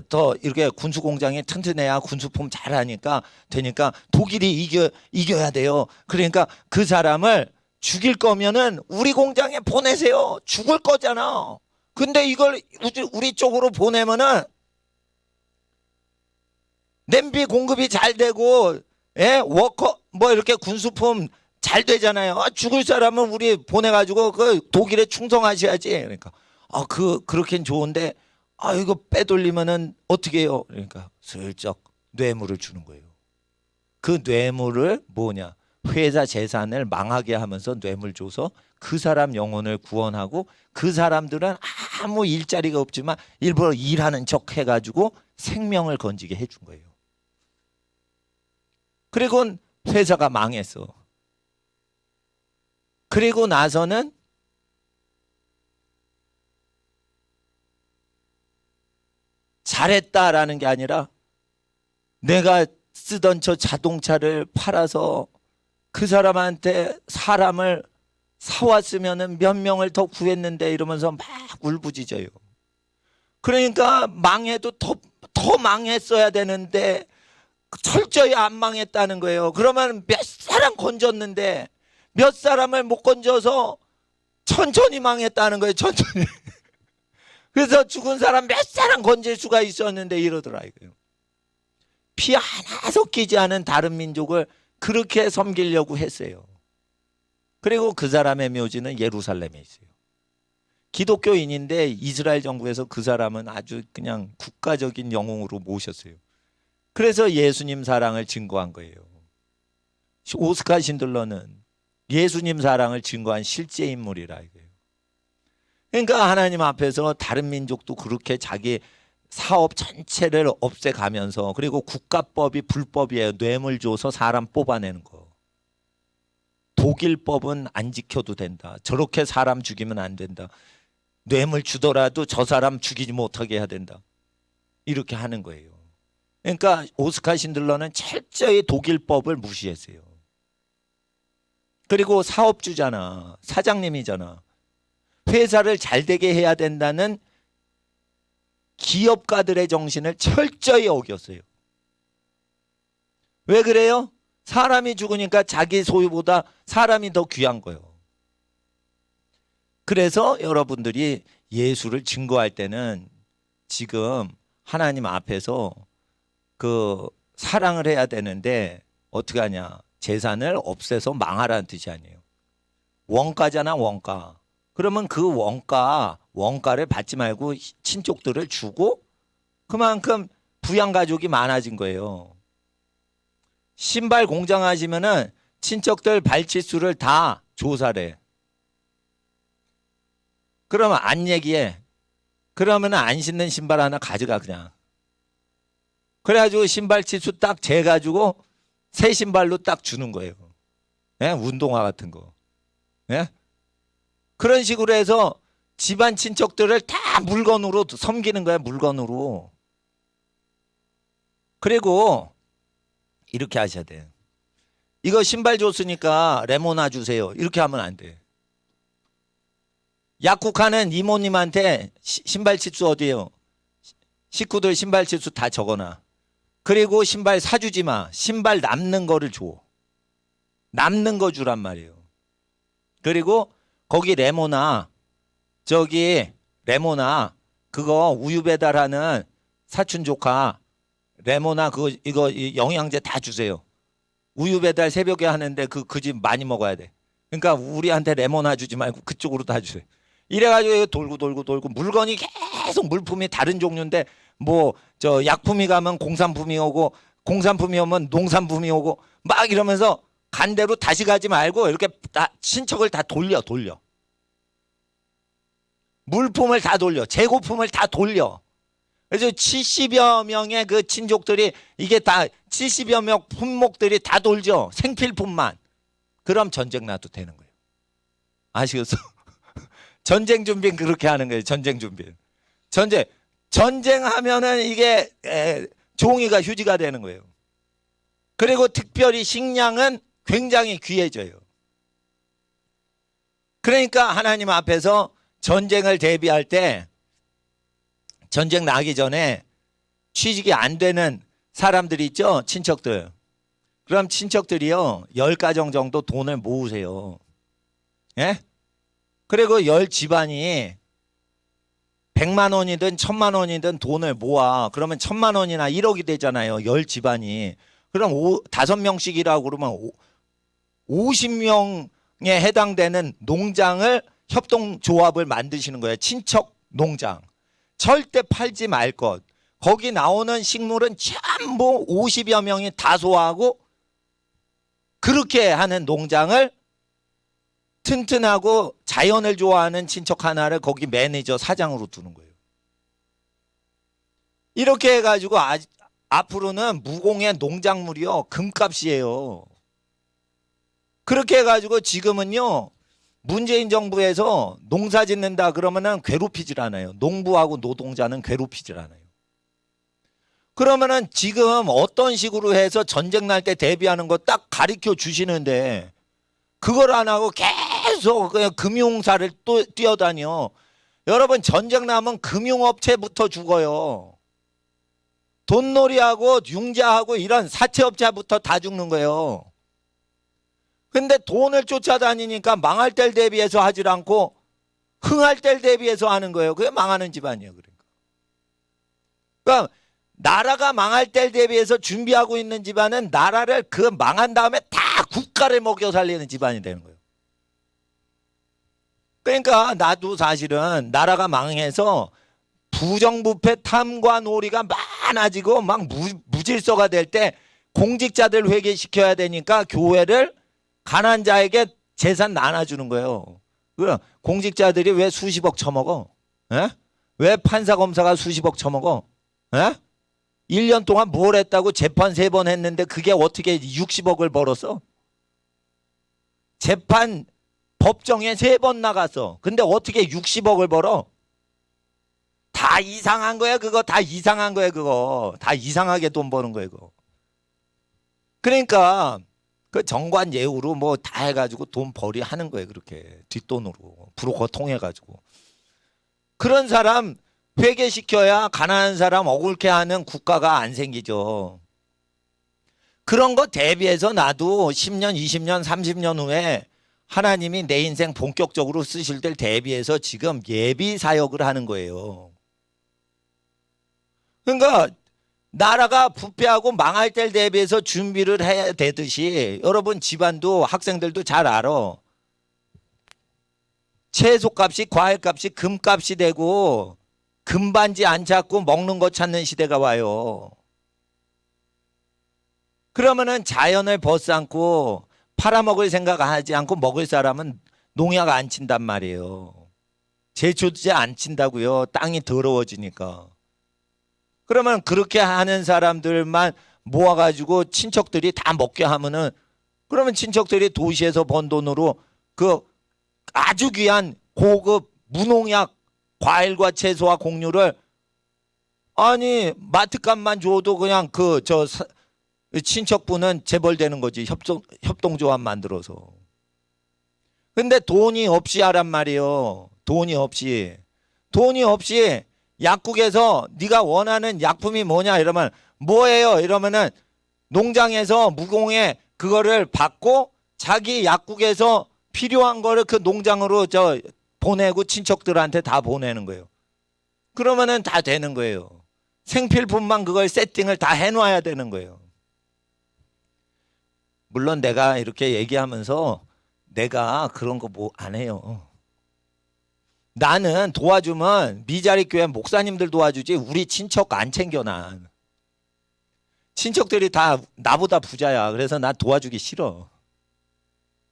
더 이렇게 군수 공장이 튼튼해야 군수품 잘하니까 되니까 독일이 이겨야 돼요. 그러니까 그 사람을 죽일 거면은 우리 공장에 보내세요. 죽을 거잖아. 근데 이걸 우리 쪽으로 보내면은 냄비 공급이 잘 되고, 워커 뭐 이렇게 군수품 잘 되잖아요. 죽을 사람은 우리 보내가지고 그 독일에 충성하셔야지. 그러니까 그렇긴 좋은데 이거 빼돌리면은 어떻게 해요? 그러니까 슬쩍 뇌물을 주는 거예요. 그 뇌물을 뭐냐? 회사 재산을 망하게 하면서 뇌물 줘서 그 사람 영혼을 구원하고, 그 사람들은 아무 일자리가 없지만 일부러 일하는 척 해가지고 생명을 건지게 해준 거예요. 그리고 회사가 망했어. 그리고 나서는 잘했다라는 게 아니라 내가 쓰던 저 자동차를 팔아서 그 사람한테 사람을 사왔으면 몇 명을 더 구했는데 이러면서 막 울부짖어요. 그러니까 망해도 더 망했어야 되는데 철저히 안 망했다는 거예요. 그러면 몇 사람 건졌는데 몇 사람을 못 건져서 천천히 망했다는 거예요. 천천히. 그래서 죽은 사람 몇 사람 건질 수가 있었는데 이러더라고요. 피 하나 섞이지 않은 다른 민족을 그렇게 섬기려고 했어요. 그리고 그 사람의 묘지는 예루살렘에 있어요. 기독교인인데 이스라엘 정부에서 그 사람은 아주 그냥 국가적인 영웅으로 모셨어요. 그래서 예수님 사랑을 증거한 거예요. 오스카 신들러는 예수님 사랑을 증거한 실제 인물이라 이거예요. 그러니까 하나님 앞에서 다른 민족도 그렇게 자기 사업 전체를 없애가면서, 그리고 국가법이 불법이에요. 뇌물 줘서 사람 뽑아내는 거. 독일법은 안 지켜도 된다. 저렇게 사람 죽이면 안 된다. 뇌물 주더라도 저 사람 죽이지 못하게 해야 된다. 이렇게 하는 거예요. 그러니까 오스카 신들러는 철저히 독일법을 무시했어요. 그리고 사업주잖아. 사장님이잖아. 회사를 잘 되게 해야 된다는 기업가들의 정신을 철저히 어겼어요. 왜 그래요? 사람이 죽으니까 자기 소유보다 사람이 더 귀한 거예요. 그래서 여러분들이 예수를 증거할 때는 지금 하나님 앞에서 그 사랑을 해야 되는데 어떻게 하냐? 재산을 없애서 망하라는 뜻이 아니에요. 원가잖아, 원가. 그러면 그 원가를 받지 말고 친족들을 주고 그만큼 부양 가족이 많아진 거예요. 신발 공장 하시면은 친척들 발치수를 다 조사를 해. 그러면 안 얘기해. 그러면 안 신는 신발 하나 가져가 그냥. 그래가지고 신발 치수 딱 재가지고 새 신발로 딱 주는 거예요. 예? 운동화 같은 거. 예? 그런 식으로 해서 집안 친척들을 다 물건으로 섬기는 거야. 물건으로. 그리고 이렇게 하셔야 돼요. 이거 신발 줬으니까 레모나 주세요. 이렇게 하면 안 돼. 약국하는 이모님한테 신발 치수 어디에요? 식구들 신발 치수 다 적어놔. 그리고 신발 사주지 마. 신발 남는 거를 줘. 남는 거 주란 말이에요. 그리고 거기 레모나 저기 레모나 그거 우유 배달하는 사촌 조카 레모나 그거 이거 영양제 다 주세요. 우유 배달 새벽에 하는데 그 집 많이 먹어야 돼. 그러니까 우리한테 레모나 주지 말고 그쪽으로 다 주세요. 이래가지고 돌고 물건이 계속 물품이 다른 종류인데 뭐 저 약품이 가면 공산품이 오고 공산품이 오면 농산품이 오고 막 이러면서 간 대로 다시 가지 말고 이렇게 다 친척을 다 돌려. 물품을 다 돌려. 재고품을 다 돌려. 그래서 70여 명의 그 친족들이 이게 다 70여 명 품목들이 다 돌죠. 생필품만. 그럼 전쟁 나도 되는 거예요. 아시겠어? 전쟁 준비는 그렇게 하는 거예요. 전쟁 준비. 전쟁하면은 이게 종이가 휴지가 되는 거예요. 그리고 특별히 식량은 굉장히 귀해져요. 그러니까 하나님 앞에서 전쟁을 대비할 때 전쟁 나기 전에 취직이 안 되는 사람들이 있죠. 친척들. 그럼 친척들이요. 10가정 정도 돈을 모으세요. 예? 그리고 10집안이 100만 원이든 1000만 원이든 돈을 모아. 그러면 1000만 원이나 1억이 되잖아요. 10집안이. 그럼 5명씩이라고 그러면 50명에 해당되는 농장을 협동조합을 만드시는 거예요. 친척 농장. 절대 팔지 말 것. 거기 나오는 식물은 전부 50여 명이 다 소화하고 그렇게 하는 농장을 튼튼하고 자연을 좋아하는 친척 하나를 거기 매니저 사장으로 두는 거예요. 이렇게 해가지고 앞으로는 무공의 농작물이요. 금값이에요. 그렇게 해가지고 지금은요. 문재인 정부에서 농사 짓는다 그러면은 괴롭히질 않아요. 농부하고 노동자는 괴롭히질 않아요. 그러면은 지금 어떤 식으로 해서 전쟁 날 때 대비하는 거 딱 가르쳐 주시는데 그걸 안 하고 계속 그냥 금융사를 또 뛰어다녀. 여러분 전쟁 나면 금융업체부터 죽어요. 돈놀이하고 융자하고 이런 사채업자부터 다 죽는 거예요. 근데 돈을 쫓아다니니까 망할 때를 대비해서 하질 않고 흥할 때를 대비해서 하는 거예요. 그게 망하는 집안이에요. 그러니까 나라가 망할 때를 대비해서 준비하고 있는 집안은 나라를 그 망한 다음에 다 국가를 먹여 살리는 집안이 되는 거예요. 그러니까 나도 사실은 나라가 망해서 부정부패 탐과 놀이가 많아지고 막 무질서가 될 때 공직자들 회개시켜야 되니까 교회를 가난한 자에게 재산 나눠주는 거예요. 공직자들이 왜 수십억 처먹어? 에? 왜 판사 검사가 수십억 처먹어? 에? 1년 동안 뭘 했다고 재판 3번 했는데 그게 어떻게 60억을 벌었어? 재판 법정에 3번 나갔어. 근데 어떻게 60억을 벌어? 다 이상한 거야 그거. 다 이상한 거야 그거. 다 이상하게 돈 버는 거야 그거. 그러니까 그 정관 예우로 뭐 다 해가지고 돈 벌이 하는 거예요. 그렇게 뒷돈으로 브로커 통해가지고. 그런 사람 회개시켜야 가난한 사람 억울케 하는 국가가 안 생기죠. 그런 거 대비해서 나도 10년, 20년, 30년 후에 하나님이 내 인생 본격적으로 쓰실 때를 대비해서 지금 예비 사역을 하는 거예요. 그러니까 나라가 부패하고 망할 때를 대비해서 준비를 해야 되듯이 여러분 집안도 학생들도 잘 알아. 채소값이 과일값이 금값이 되고 금반지 안 찾고 먹는 거 찾는 시대가 와요. 그러면은 자연을 벗삼고 팔아먹을 생각하지 않고 먹을 사람은 농약 안 친단 말이에요. 제초제 안 친다고요. 땅이 더러워지니까. 그러면 그렇게 하는 사람들만 모아가지고 친척들이 다 먹게 하면은 그러면 친척들이 도시에서 번 돈으로 그 아주 귀한 고급 무농약 과일과 채소와 곡류를 아니 마트값만 줘도 그냥 친척분은 재벌되는 거지. 협동조합 만들어서. 근데 돈이 없이 하란 말이에요. 돈이 없이 약국에서 네가 원하는 약품이 뭐냐 이러면 뭐예요? 이러면은 농장에서 무공해 그거를 받고 자기 약국에서 필요한 거를 그 농장으로 보내고 친척들한테 다 보내는 거예요. 그러면은 다 되는 거예요. 생필품만 그걸 세팅을 다 해놔야 되는 거예요. 물론 내가 이렇게 얘기하면서 내가 그런 거 뭐 안 해요. 나는 도와주면 미자리 교회 목사님들 도와주지 우리 친척 안 챙겨. 난 친척들이 다 나보다 부자야. 그래서 나 도와주기 싫어.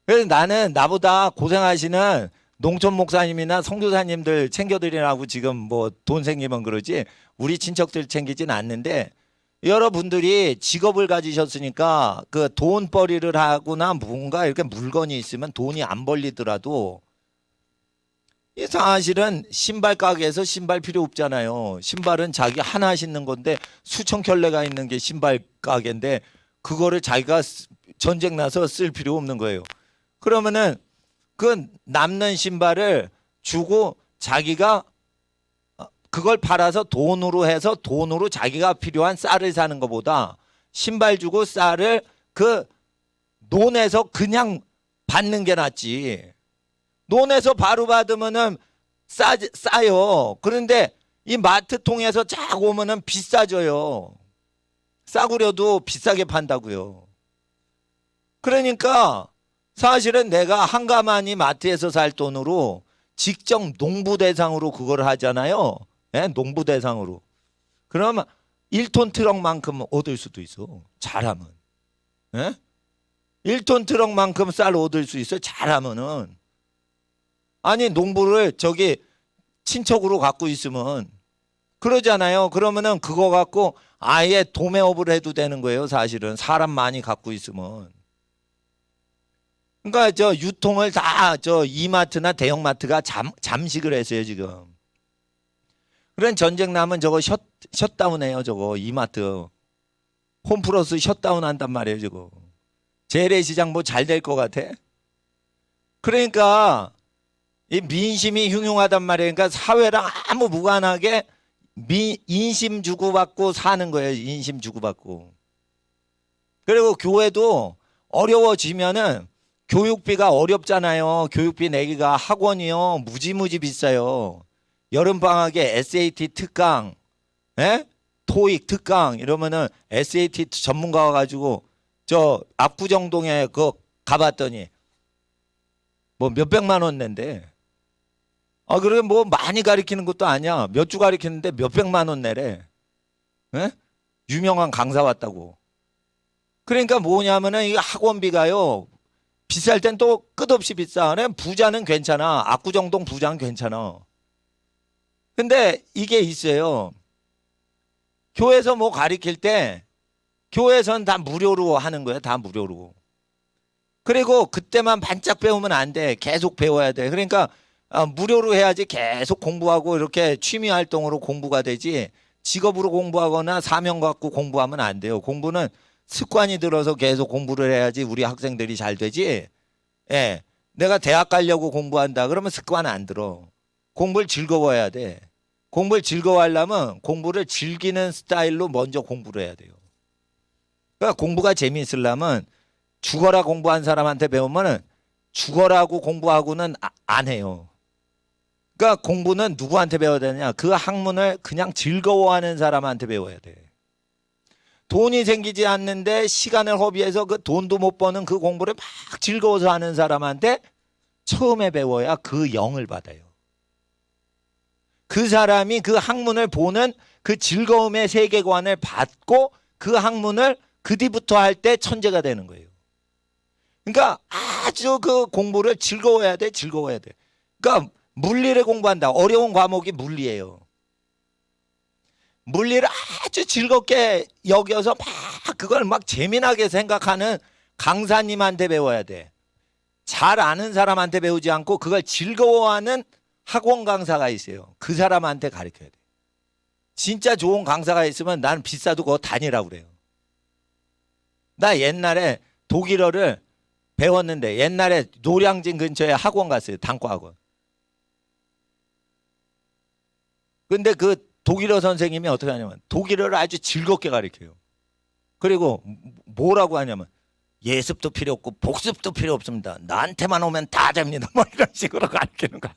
그래서 나는 나보다 고생하시는 농촌 목사님이나 선교사님들 챙겨드리라고 지금 뭐 돈 생기면 그러지 우리 친척들 챙기진 않는데, 여러분들이 직업을 가지셨으니까 그 돈벌이를 하거나 뭔가 이렇게 물건이 있으면 돈이 안 벌리더라도, 이 사실은 신발 가게에서 신발 필요 없잖아요. 신발은 자기 하나 신는 건데 수천 켤레가 있는 게 신발 가게인데 그거를 자기가 전쟁 나서 쓸 필요 없는 거예요. 그러면은 그 남는 신발을 주고 자기가 그걸 팔아서 돈으로 해서 돈으로 자기가 필요한 쌀을 사는 것보다 신발 주고 쌀을 그 논에서 그냥 받는 게 낫지. 논에서 바로 받으면은 싸요. 그런데 이 마트 통해서 쫙 오면은 비싸져요. 싸구려도 비싸게 판다고요. 그러니까 사실은 내가 한가마니 마트에서 살 돈으로 직접 농부 대상으로 그걸 하잖아요. 예? 농부 대상으로. 그러면 1톤 트럭만큼 얻을 수도 있어. 잘하면. 예? 1톤 트럭만큼 쌀 얻을 수 있어. 잘하면은. 아니 농부를 저기 친척으로 갖고 있으면 그러잖아요. 그러면은 그거 갖고 아예 도매업을 해도 되는 거예요. 사실은 사람 많이 갖고 있으면. 그러니까 저 유통을 다 저 이마트나 대형마트가 잠식을 했어요 지금. 그런 전쟁 나면 저거 셧다운해요. 저거 이마트 홈플러스 셧다운 한단 말이에요. 저거 재래시장 뭐 잘 될 것 같아? 그러니까 이 민심이 흉흉하단 말이에요. 그러니까 사회랑 아무 무관하게 인심 주고받고 사는 거예요. 인심 주고받고. 그리고 교회도 어려워지면은 교육비가 어렵잖아요. 교육비 내기가 학원이요 무지무지 비싸요. 여름방학에 SAT 특강, 예? 토익 특강 이러면은 SAT 전문가 와가지고 저 압구정동에 그 가봤더니 뭐 몇백만 원 낸대. 아, 그래 뭐 많이 가르치는 것도 아니야. 몇 주 가르치는데 몇백만 원 내래. 예? 유명한 강사 왔다고. 그러니까 뭐냐면은 이 학원비가요. 비쌀 땐 또 끝없이 비싸. 부자는 괜찮아. 압구정동 부자는 괜찮아. 근데 이게 있어요. 교회에서 뭐 가르칠 때 교회에서는 다 무료로 하는 거예요. 다 무료로. 그리고 그때만 반짝 배우면 안 돼. 계속 배워야 돼. 그러니까 무료로 해야지 계속 공부하고 이렇게 취미 활동으로 공부가 되지 직업으로 공부하거나 사명 갖고 공부하면 안 돼요. 공부는 습관이 들어서 계속 공부를 해야지 우리 학생들이 잘 되지. 예. 내가 대학 가려고 공부한다. 그러면 습관 안 들어. 공부를 즐거워해야 돼. 공부를 즐거워하려면 공부를 즐기는 스타일로 먼저 공부를 해야 돼요. 그러니까 공부가 재미있으려면 죽어라 공부한 사람한테 배우면은 죽어라고 공부하고는 안 해요. 그러니까 공부는 누구한테 배워야 되냐? 그 학문을 그냥 즐거워하는 사람한테 배워야 돼. 돈이 생기지 않는데 시간을 허비해서 그 돈도 못 버는 그 공부를 막 즐거워서 하는 사람한테 처음에 배워야 그 영을 받아요. 그 사람이 그 학문을 보는 그 즐거움의 세계관을 받고 그 학문을 그 뒤부터 할 때 천재가 되는 거예요. 그러니까 아주 그 공부를 즐거워해야 돼. 즐거워해야 돼. 그러니까 물리를 공부한다. 어려운 과목이 물리예요. 물리를 아주 즐겁게 여겨서 막 그걸 막 재미나게 생각하는 강사님한테 배워야 돼. 잘 아는 사람한테 배우지 않고 그걸 즐거워하는 학원 강사가 있어요. 그 사람한테 가르쳐야 돼. 진짜 좋은 강사가 있으면 나는 비싸도 그거 다니라고 그래요. 나 옛날에 독일어를 배웠는데 옛날에 노량진 근처에 학원 갔어요. 단과학원. 근데 그 독일어 선생님이 어떻게 하냐면 독일어를 아주 즐겁게 가르쳐요. 그리고 뭐라고 하냐면 예습도 필요 없고 복습도 필요 없습니다. 나한테만 오면 다 됩니다. 뭐 이런 식으로 가르치는 거야.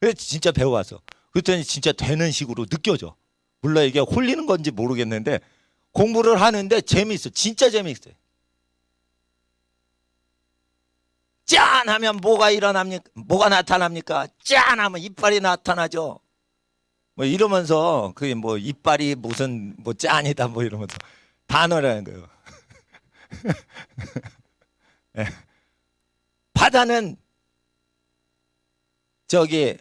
그래서 진짜 배워왔어. 그랬더니 진짜 되는 식으로 느껴져. 물론 이게 홀리는 건지 모르겠는데 공부를 하는데 재미있어. 진짜 재미있어요. 짠 하면 뭐가 일어납니까? 뭐가 나타납니까? 짠 하면 이빨이 나타나죠. 뭐 이러면서 그게 뭐 이빨이 무슨 뭐 짠이다 뭐 이러면서 단어라는 거예요. 네. 바다는 저기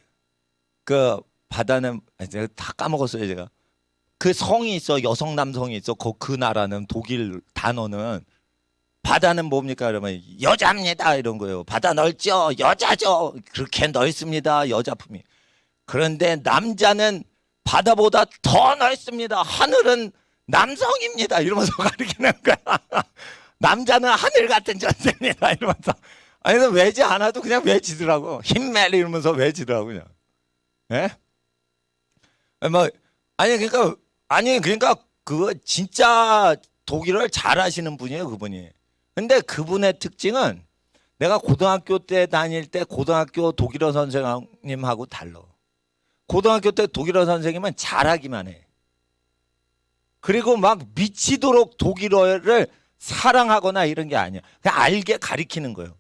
그 바다는 제가 다 까먹었어요. 제가 그 성이 있어. 여성 남성이 있어. 그 나라는 독일 단어는 바다는 뭡니까? 그러면 여자입니다 이런 거예요. 바다 넓죠? 여자죠. 그렇게 넓습니다. 여자품이. 그런데 남자는 바다보다 더 넓습니다. 하늘은 남성입니다. 이러면서 가르치는 거야. 남자는 하늘 같은 존재입니다. 이러면서. 아니, 외지 않아도 그냥 외지더라고. 힘멜 이러면서 외지더라고, 그냥. 예? 뭐, 그러니까, 그거 진짜 독일어를 잘 하시는 분이에요, 그분이. 근데 그분의 특징은 내가 고등학교 때 다닐 때 고등학교 독일어 선생님하고 달라. 고등학교 때 독일어 선생님은 잘하기만 해. 그리고 막 미치도록 독일어를 사랑하거나 이런 게 아니야. 그냥 알게 가리키는 거예요.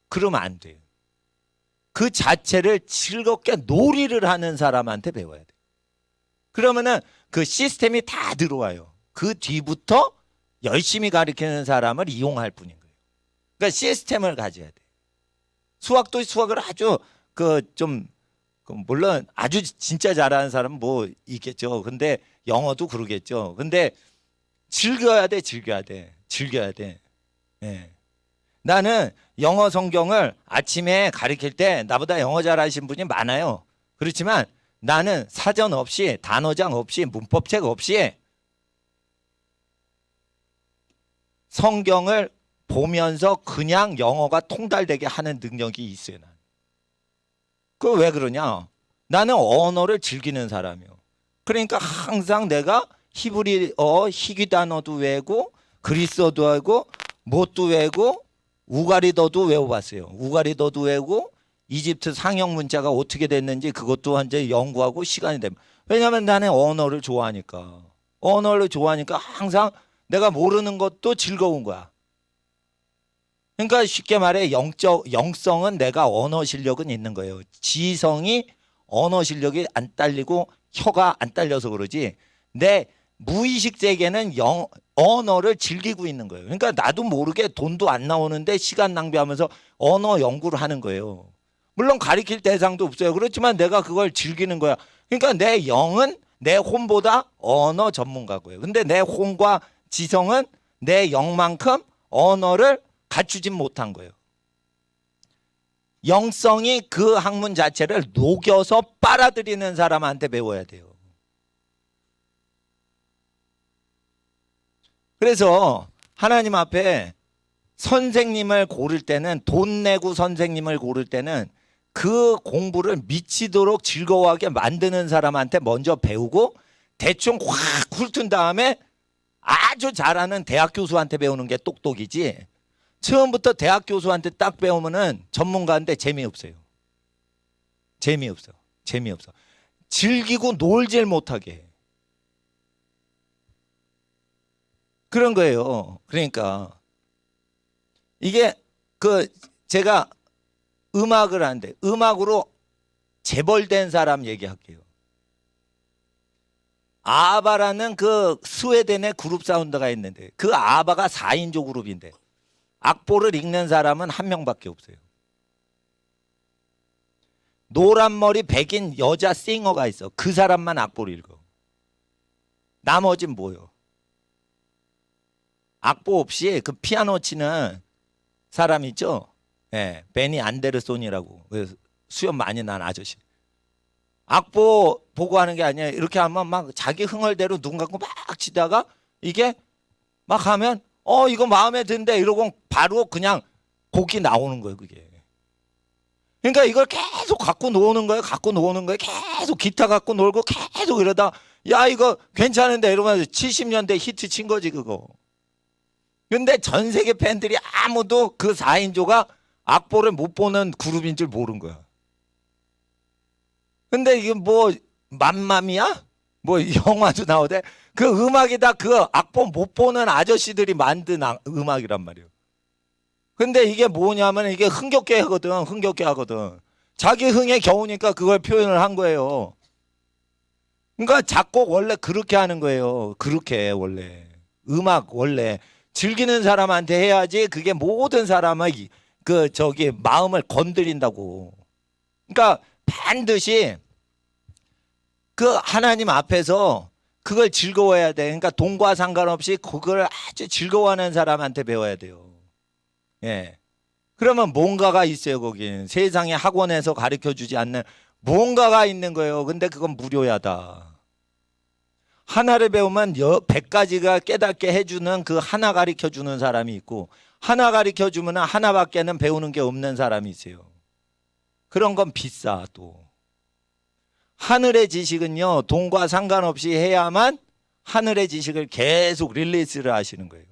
그러면 안 돼요. 그 자체를 즐겁게 놀이를 하는 사람한테 배워야 돼. 그러면은 그 시스템이 다 들어와요. 그 뒤부터 열심히 가르치는 사람을 이용할 뿐인 거예요. 그러니까 시스템을 가져야 돼. 수학도 수학을 아주 물론 아주 진짜 잘하는 사람은 뭐 있겠죠. 근데 영어도 그러겠죠. 근데 즐겨야 돼. 예. 나는 영어 성경을 아침에 가르칠 때 나보다 영어 잘하시는 분이 많아요. 그렇지만 나는 사전 없이 단어장 없이 문법책 없이 성경을 보면서 그냥 영어가 통달되게 하는 능력이 있어요. 난. 그 왜 그러냐? 나는 언어를 즐기는 사람이요. 그러니까 항상 내가 히브리어 희귀 단어도 외우고 그리스어도 외우고 못도 외우고 우가리더도 외워봤어요. 우가리더도 외우고 이집트 상형 문자가 어떻게 됐는지 그것도 완전히 연구하고 시간이 되면. 왜냐하면 나는 언어를 좋아하니까. 언어를 좋아하니까 항상 내가 모르는 것도 즐거운 거야. 그러니까 쉽게 말해 영성은 내가 언어 실력은 있는 거예요. 지성이 언어 실력이 안 딸리고 혀가 안 딸려서 그러지. 내 무의식 세계는 언어를 즐기고 있는 거예요. 그러니까 나도 모르게 돈도 안 나오는데 시간 낭비하면서 언어 연구를 하는 거예요. 물론 가리킬 대상도 없어요. 그렇지만 내가 그걸 즐기는 거야. 그러니까 내 영은 내 혼보다 언어 전문가고요. 근데 내 혼과 지성은 내 영만큼 언어를 갖추진 못한 거예요. 영성이 그 학문 자체를 녹여서 빨아들이는 사람한테 배워야 돼요. 그래서 하나님 앞에 선생님을 고를 때는 돈 내고 선생님을 고를 때는 그 공부를 미치도록 즐거워하게 만드는 사람한테 먼저 배우고 대충 확 훑은 다음에 아주 잘하는 대학 교수한테 배우는 게 똑똑이지. 처음부터 대학 교수한테 딱 배우면은 전문가인데 재미없어요. 재미없어. 즐기고 놀질 못하게 해. 그런 거예요. 그러니까 이게 제가 음악을 하는데 음악으로 재벌된 사람 얘기할게요. 아바라는 그 스웨덴의 그룹 사운드가 있는데 그 아바가 4인조 그룹인데 악보를 읽는 사람은 한 명밖에 없어요. 노란 머리 백인 여자 싱어가 있어. 그 사람만 악보를 읽어. 나머진 뭐요? 악보 없이 그 피아노 치는 사람 있죠? 예, 베니 안데르손이라고 수염 많이 난 아저씨. 악보 보고 하는 게 아니에요. 이렇게 하면 막 자기 흥얼대로 눈 감고 막 치다가 이게 막 하면 이거 마음에 든대 이러고 바로 그냥 곡이 나오는 거예요. 그게. 그러니까 이걸 계속 갖고 노는 거예요. 계속 기타 갖고 놀고 계속 이러다 야 이거 괜찮은데 이러면서 70년대 히트 친 거지 그거. 근데 전 세계 팬들이 아무도 그 4인조가 악보를 못 보는 그룹인 줄 모른 거야. 근데 이게 뭐 맘맘이야? 뭐 영화도 나오대. 그 음악이 다 그 악보 못 보는 아저씨들이 만든 음악이란 말이에요. 근데 이게 뭐냐면 이게 흥겹게 하거든. 흥겹게 하거든. 자기 흥에 겨우니까 그걸 표현을 한 거예요. 그러니까 작곡 원래 그렇게 하는 거예요. 그렇게 원래. 음악 원래 즐기는 사람한테 해야지 그게 모든 사람의 그 저기 마음을 건드린다고. 그러니까 반드시 그 하나님 앞에서 그걸 즐거워해야 돼. 그러니까 돈과 상관없이 그걸 아주 즐거워하는 사람한테 배워야 돼요. 예. 그러면 뭔가가 있어요, 거긴. 세상에 학원에서 가르쳐 주지 않는 뭔가가 있는 거예요. 근데 그건 무료야다. 하나를 배우면 100가지가 깨닫게 해주는 그 하나 가르쳐 주는 사람이 있고, 하나 가르쳐 주면 하나밖에는 배우는 게 없는 사람이 있어요. 그런 건 비싸 또. 하늘의 지식은요, 돈과 상관없이 해야만 하늘의 지식을 계속 릴리스를 하시는 거예요.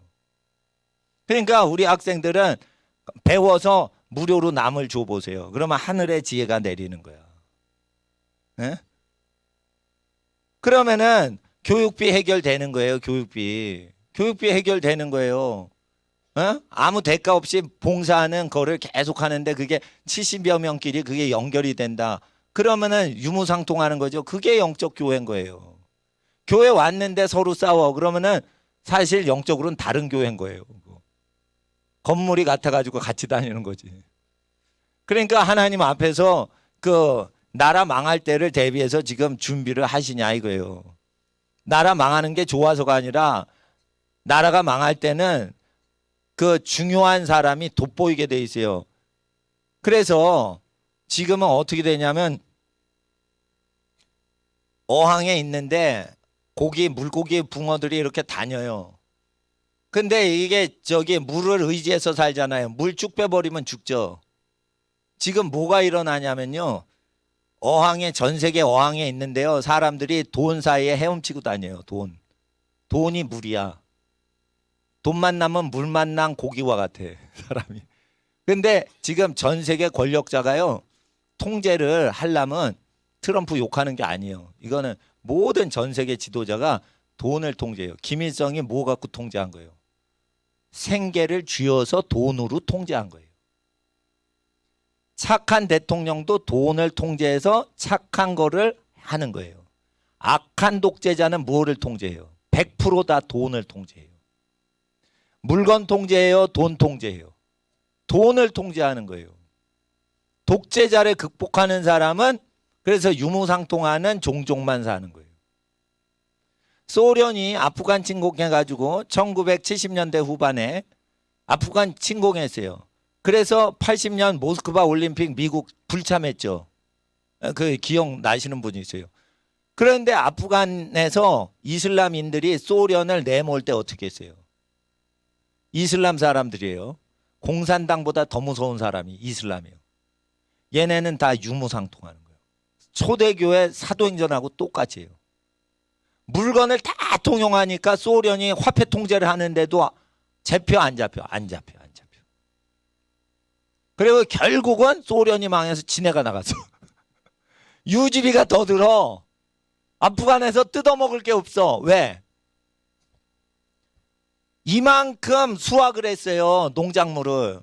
그러니까 우리 학생들은 배워서 무료로 남을 줘보세요. 그러면 하늘의 지혜가 내리는 거야. 네? 그러면은 교육비 해결되는 거예요. 교육비 해결되는 거예요. 아무 대가 없이 봉사하는 거를 계속 하는데 그게 70여 명끼리 그게 연결이 된다. 그러면은 유무상통하는 거죠. 그게 영적 교회인 거예요. 교회 왔는데 서로 싸워. 그러면은 사실 영적으로는 다른 교회인 거예요. 건물이 같아가지고 같이 다니는 거지. 그러니까 하나님 앞에서 그 나라 망할 때를 대비해서 지금 준비를 하시냐 이거예요. 나라 망하는 게 좋아서가 아니라 나라가 망할 때는 그 중요한 사람이 돋보이게 돼 있어요. 그래서 지금은 어떻게 되냐면 어항에 있는데 물고기 붕어들이 이렇게 다녀요. 근데 이게 저기 물을 의지해서 살잖아요. 물 쭉 빼버리면 죽죠. 지금 뭐가 일어나냐면요. 전 세계 어항에 있는데요. 사람들이 돈 사이에 헤엄치고 다녀요. 돈이 물이야. 돈 만나면 물 만난 고기와 같아. 사람이. 근데 지금 전 세계 권력자가요. 통제를 하려면 트럼프 욕하는 게 아니에요. 이거는 모든 전 세계 지도자가 돈을 통제해요. 김일성이 뭐 갖고 통제한 거예요? 생계를 쥐어서 돈으로 통제한 거예요. 착한 대통령도 돈을 통제해서 착한 거를 하는 거예요. 악한 독재자는 뭐를 통제해요? 100% 다 돈을 통제해요. 물건 통제해요? 돈 통제해요? 돈을 통제하는 거예요. 독재자를 극복하는 사람은 그래서 유무상통하는 종족만 사는 거예요. 소련이 아프간 침공해가지고 1970년대 후반에 아프간 침공했어요. 그래서 80년 모스크바 올림픽 미국 불참했죠. 그 기억나시는 분이 있어요. 그런데 아프간에서 이슬람인들이 소련을 내몰 때 어떻게 했어요? 이슬람 사람들이에요. 공산당보다 더 무서운 사람이 이슬람이에요. 얘네는 다 유무상통하는 거예요. 초대교회 사도행전하고 똑같이 해요. 물건을 다 통용하니까 소련이 화폐 통제를 하는데도 안 잡혀. 그리고 결국은 소련이 망해서 지네가 나갔어. 유지비가 더 들어. 아프간에서 뜯어먹을 게 없어. 왜? 이만큼 수확을 했어요. 농작물을.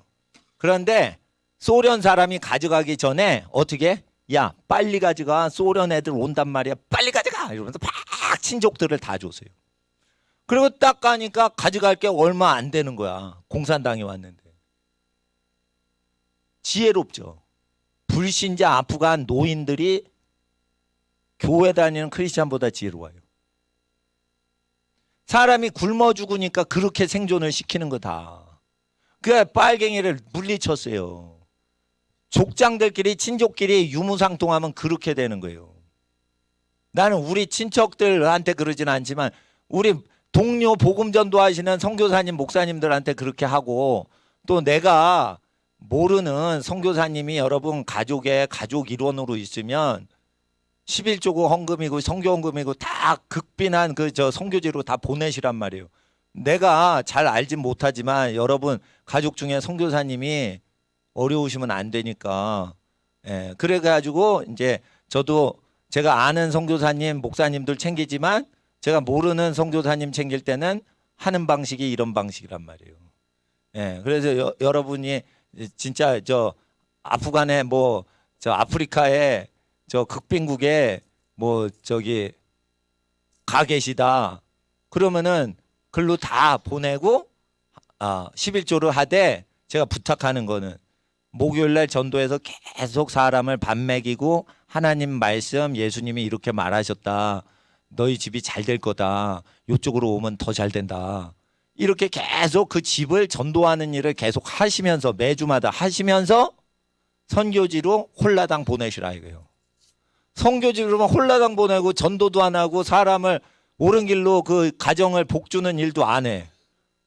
그런데 소련 사람이 가져가기 전에 어떻게? 야, 빨리 가져가. 소련 애들 온단 말이야. 빨리 가져가. 이러면서 막 친족들을 다 줬어요. 그리고 딱 가니까 가져갈 게 얼마 안 되는 거야. 공산당이 왔는데. 지혜롭죠. 불신자 아프간 노인들이 교회 다니는 크리스찬보다 지혜로워요. 사람이 굶어 죽으니까 그렇게 생존을 시키는 거다. 그 빨갱이를 물리쳤어요. 족장들끼리 친족끼리 유무상통하면 그렇게 되는 거예요. 나는 우리 친척들한테 그러진 않지만 우리 동료 복음전도 하시는 선교사님 목사님들한테 그렇게 하고 또 내가 모르는 선교사님이 여러분 가족의 가족 일원으로 있으면 11조고 헌금이고 선교 헌금이고 다 극빈한 그 저 선교지로 다 보내시란 말이에요. 내가 잘 알진 못하지만 여러분 가족 중에 선교사님이 어려우시면 안 되니까 예, 그래가지고 이제 저도 제가 아는 선교사님 목사님들 챙기지만 제가 모르는 선교사님 챙길 때는 하는 방식이 이런 방식이란 말이에요. 예, 그래서 여러분이 진짜 저 아프간에 뭐 저 아프리카에 저 극빈국에 뭐 저기 가 계시다 그러면은 글로 다 보내고 11조를 하되 제가 부탁하는 거는 목요일날 전도해서 계속 사람을 밥 먹이고 하나님 말씀 예수님이 이렇게 말하셨다. 너희 집이 잘 될 거다. 이쪽으로 오면 더 잘 된다. 이렇게 계속 그 집을 전도하는 일을 계속 하시면서 매주마다 하시면서 선교지로 홀라당 보내시라 이거예요. 선교지로만 홀라당 보내고 전도도 안 하고 사람을 옳은 길로 그 가정을 복주는 일도 안 해.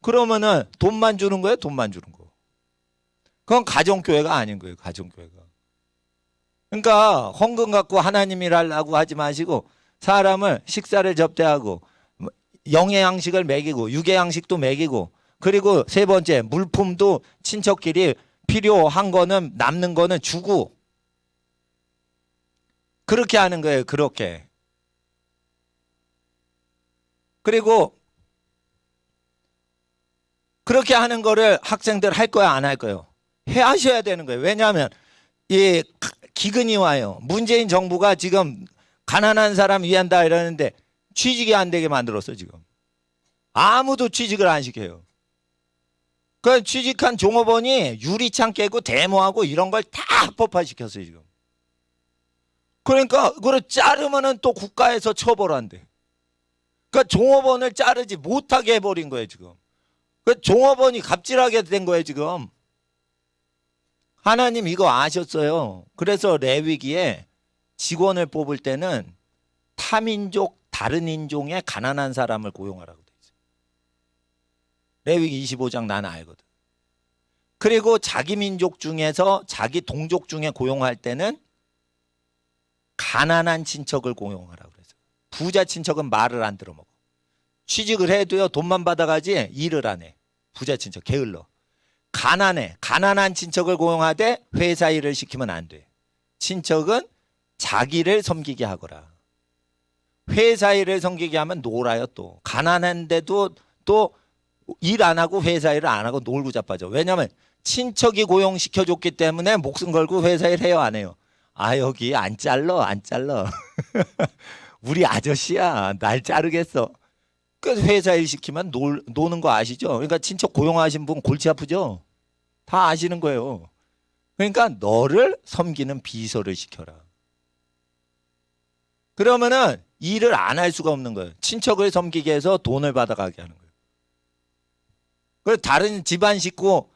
그러면은 돈만 주는 거예요? 돈만 주는 거. 그건 가정교회가 아닌 거예요. 가정교회가. 그러니까 헌금 갖고 하나님 일하려고 하지 마시고 사람을 식사를 접대하고 영의 양식을 먹이고 육의 양식도 먹이고 그리고 세 번째 물품도 친척끼리 필요한 거는 남는 거는 주고 그렇게 하는 거예요. 그렇게. 그리고 그렇게 하는 거를 학생들 할 거야 안 할 거예요? 해 하셔야 되는 거예요. 왜냐하면 이 기근이 와요. 문재인 정부가 지금 가난한 사람 위한다 이러는데 취직이 안 되게 만들었어 지금. 아무도 취직을 안 시켜요. 그 취직한 종업원이 유리창 깨고 데모하고 이런 걸 다 합법화시켰어요 지금. 그러니까 그걸 자르면은 또 국가에서 처벌한대. 그러니까 종업원을 자르지 못하게 해버린 거예요 지금. 그 종업원이 갑질하게 된 거예요 지금. 하나님 이거 아셨어요. 그래서 레위기에 직원을 뽑을 때는 타민족 다른 인종의 가난한 사람을 고용하라고 돼 있어요. 레위기 25장 나는 알거든. 그리고 자기 민족 중에서 자기 동족 중에 고용할 때는 가난한 친척을 고용하라고 그래서. 부자 친척은 말을 안 들어먹어. 취직을 해도요 돈만 받아가지 일을 안 해. 부자 친척 게을러. 가난해. 가난한 친척을 고용하되 회사 일을 시키면 안 돼. 친척은 자기를 섬기게 하거라. 회사 일을 섬기게 하면 놀아요 또. 가난한데도 또 일 안 하고 회사 일을 안 하고 놀고 자빠져. 왜냐하면 친척이 고용시켜줬기 때문에 목숨 걸고 회사 일 해요 안 해요? 아 여기 안 잘러 안 잘러. 우리 아저씨야 날 자르겠어. 그 회사 일 시키면 노는 거 아시죠? 그러니까 친척 고용하신 분 골치 아프죠? 다 아시는 거예요. 그러니까 너를 섬기는 비서를 시켜라. 그러면은 일을 안 할 수가 없는 거예요. 친척을 섬기게 해서 돈을 받아가게 하는 거예요. 그래서 다른 집안 식구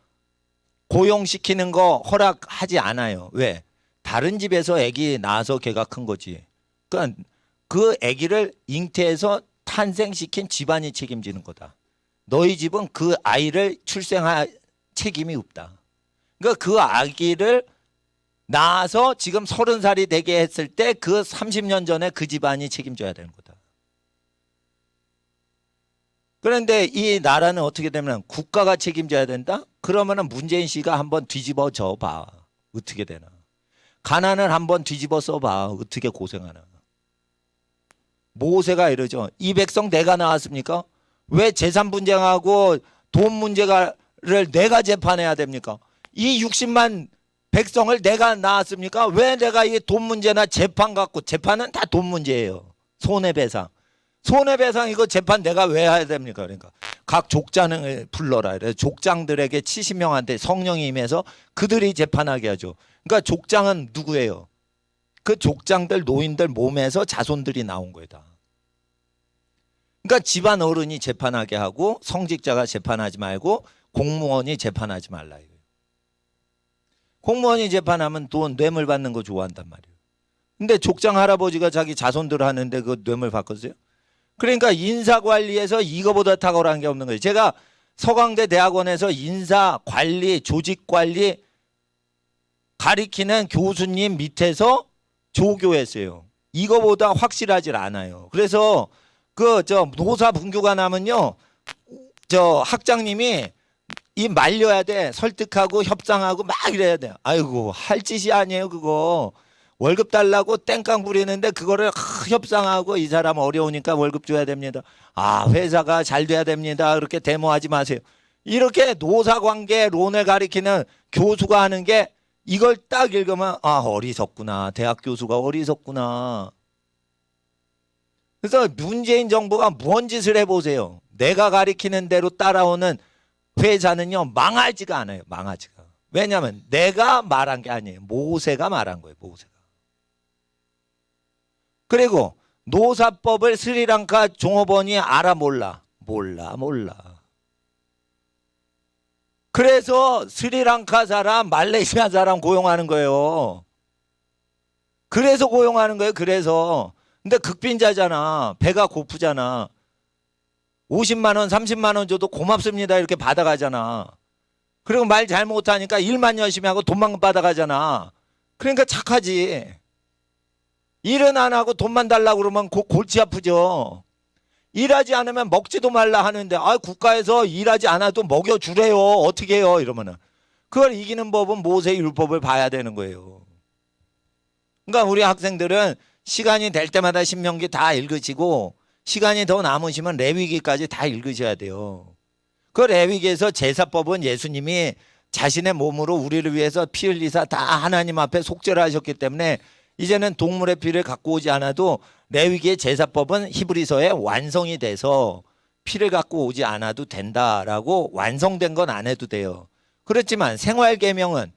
고용시키는 거 허락하지 않아요. 왜? 다른 집에서 아기 낳아서 걔가 큰 거지. 그러니까 그 아기를 잉태해서 탄생시킨 집안이 책임지는 거다. 너희 집은 그 아이를 출생할 책임이 없다. 그러니까 그 아기를 낳아서 지금 30살이 되게 했을 때 그 30년 전에 그 집안이 책임져야 되는 거다. 그런데 이 나라는 어떻게 되면 국가가 책임져야 된다? 그러면은 문재인 씨가 한번 뒤집어 져 봐. 어떻게 되나. 가난을 한번 뒤집어 써봐. 어떻게 고생하나. 모세가 이러죠. 이 백성 내가 낳았습니까? 왜 재산 분쟁하고 돈 문제를 내가 재판해야 됩니까? 이 60만 백성을 내가 낳았습니까? 왜 내가 이 돈 문제나 재판 갖고, 재판은 다 돈 문제예요. 손해배상. 손해배상 이거 재판 내가 왜 해야 됩니까? 그러니까 각 족장을 불러라. 그래서 족장들에게 70명한테 성령이 임해서 그들이 재판하게 하죠. 그러니까 족장은 누구예요? 그 족장들 노인들 몸에서 자손들이 나온 거예요 다. 그러니까 집안 어른이 재판하게 하고 성직자가 재판하지 말고 공무원이 재판하지 말라 이거예요. 공무원이 재판하면 돈 뇌물 받는 거 좋아한단 말이에요. 근데 족장 할아버지가 자기 자손들 하는데 그 뇌물 받겠어요? 그러니까 인사관리에서 이거보다 탁월한 게 없는 거예요. 제가 서강대 대학원에서 인사관리, 조직관리 가리키는 교수님 밑에서 조교했어요. 이거보다 확실하질 않아요. 그래서 그 노사 분규가 나면요 저 학장님이 이 말려야 돼. 설득하고 협상하고 막 이래야 돼. 아이고 할 짓이 아니에요 그거. 월급 달라고 땡깡 부리는데 그거를 협상하고 이 사람 어려우니까 월급 줘야 됩니다. 아 회사가 잘 돼야 됩니다. 그렇게 데모하지 마세요. 이렇게 노사관계론을 가리키는 교수가 하는 게 이걸 딱 읽으면 아 어리석구나. 대학 교수가 어리석구나. 그래서 문재인 정부가 뭔 짓을 해보세요. 내가 가리키는 대로 따라오는 회사는요 망하지가 않아요. 망하지가. 왜냐하면 내가 말한 게 아니에요. 모세가 말한 거예요. 모세가. 그리고 노사법을 스리랑카 종업원이 알아 몰라? 몰라. 그래서 스리랑카 사람, 말레이시아 사람 고용하는 거예요. 그래서 고용하는 거예요. 그래서. 근데 극빈자잖아. 배가 고프잖아. 50만 원, 30만 원 줘도 고맙습니다. 이렇게 받아가잖아. 그리고 말 잘못하니까 일만 열심히 하고 돈만 받아가잖아. 그러니까 착하지. 일은 안 하고 돈만 달라고 그러면 골치 아프죠. 일하지 않으면 먹지도 말라 하는데 아 국가에서 일하지 않아도 먹여주래요. 어떻게 해요? 이러면은 그걸 이기는 법은 모세 율법을 봐야 되는 거예요. 그러니까 우리 학생들은 시간이 될 때마다 신명기 다 읽으시고 시간이 더 남으시면 레위기까지 다 읽으셔야 돼요. 그 레위기에서 제사법은 예수님이 자신의 몸으로 우리를 위해서 피 흘리사 다 하나님 앞에 속죄를 하셨기 때문에 이제는 동물의 피를 갖고 오지 않아도 레위기의 제사법은 히브리서에 완성이 돼서 피를 갖고 오지 않아도 된다라고 완성된 건 안 해도 돼요. 그렇지만 생활계명은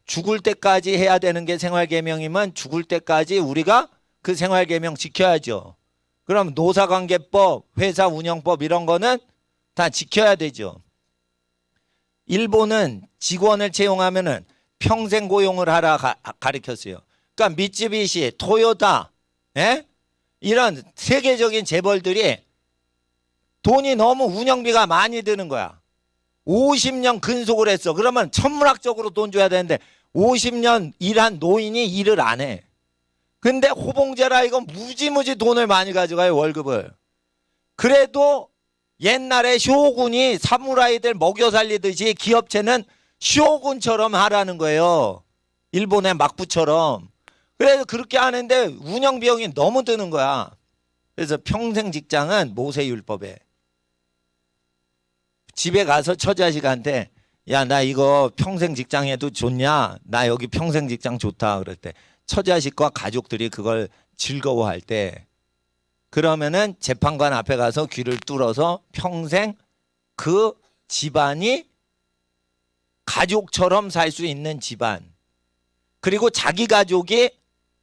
죽을 때까지 해야 되는 게 생활계명이면 죽을 때까지 우리가 그 생활계명 지켜야죠. 그럼 노사관계법, 회사 운영법 이런 거는 다 지켜야 되죠. 일본은 직원을 채용하면은 평생 고용을 하라 가르쳤어요. 그러니까 미쯔비시, 토요타, 이런 세계적인 재벌들이 돈이 너무 운영비가 많이 드는 거야. 50년 근속을 했어. 그러면 천문학적으로 돈 줘야 되는데 50년 일한 노인이 일을 안 해. 근데 호봉제라 이건 무지무지 돈을 많이 가져가요. 월급을. 그래도 옛날에 쇼군이 사무라이들 먹여 살리듯이 기업체는 쇼군처럼 하라는 거예요. 일본의 막부처럼. 그래서 그렇게 하는데 운영 비용이 너무 드는 거야. 그래서 평생 직장은 모세율법에 집에 가서 처자식한테 야 나 이거 평생 직장 해도 좋냐? 나 여기 평생 직장 좋다 그럴 때 처자식과 가족들이 그걸 즐거워할 때 그러면은 재판관 앞에 가서 귀를 뚫어서 평생 그 집안이 가족처럼 살 수 있는 집안 그리고 자기 가족이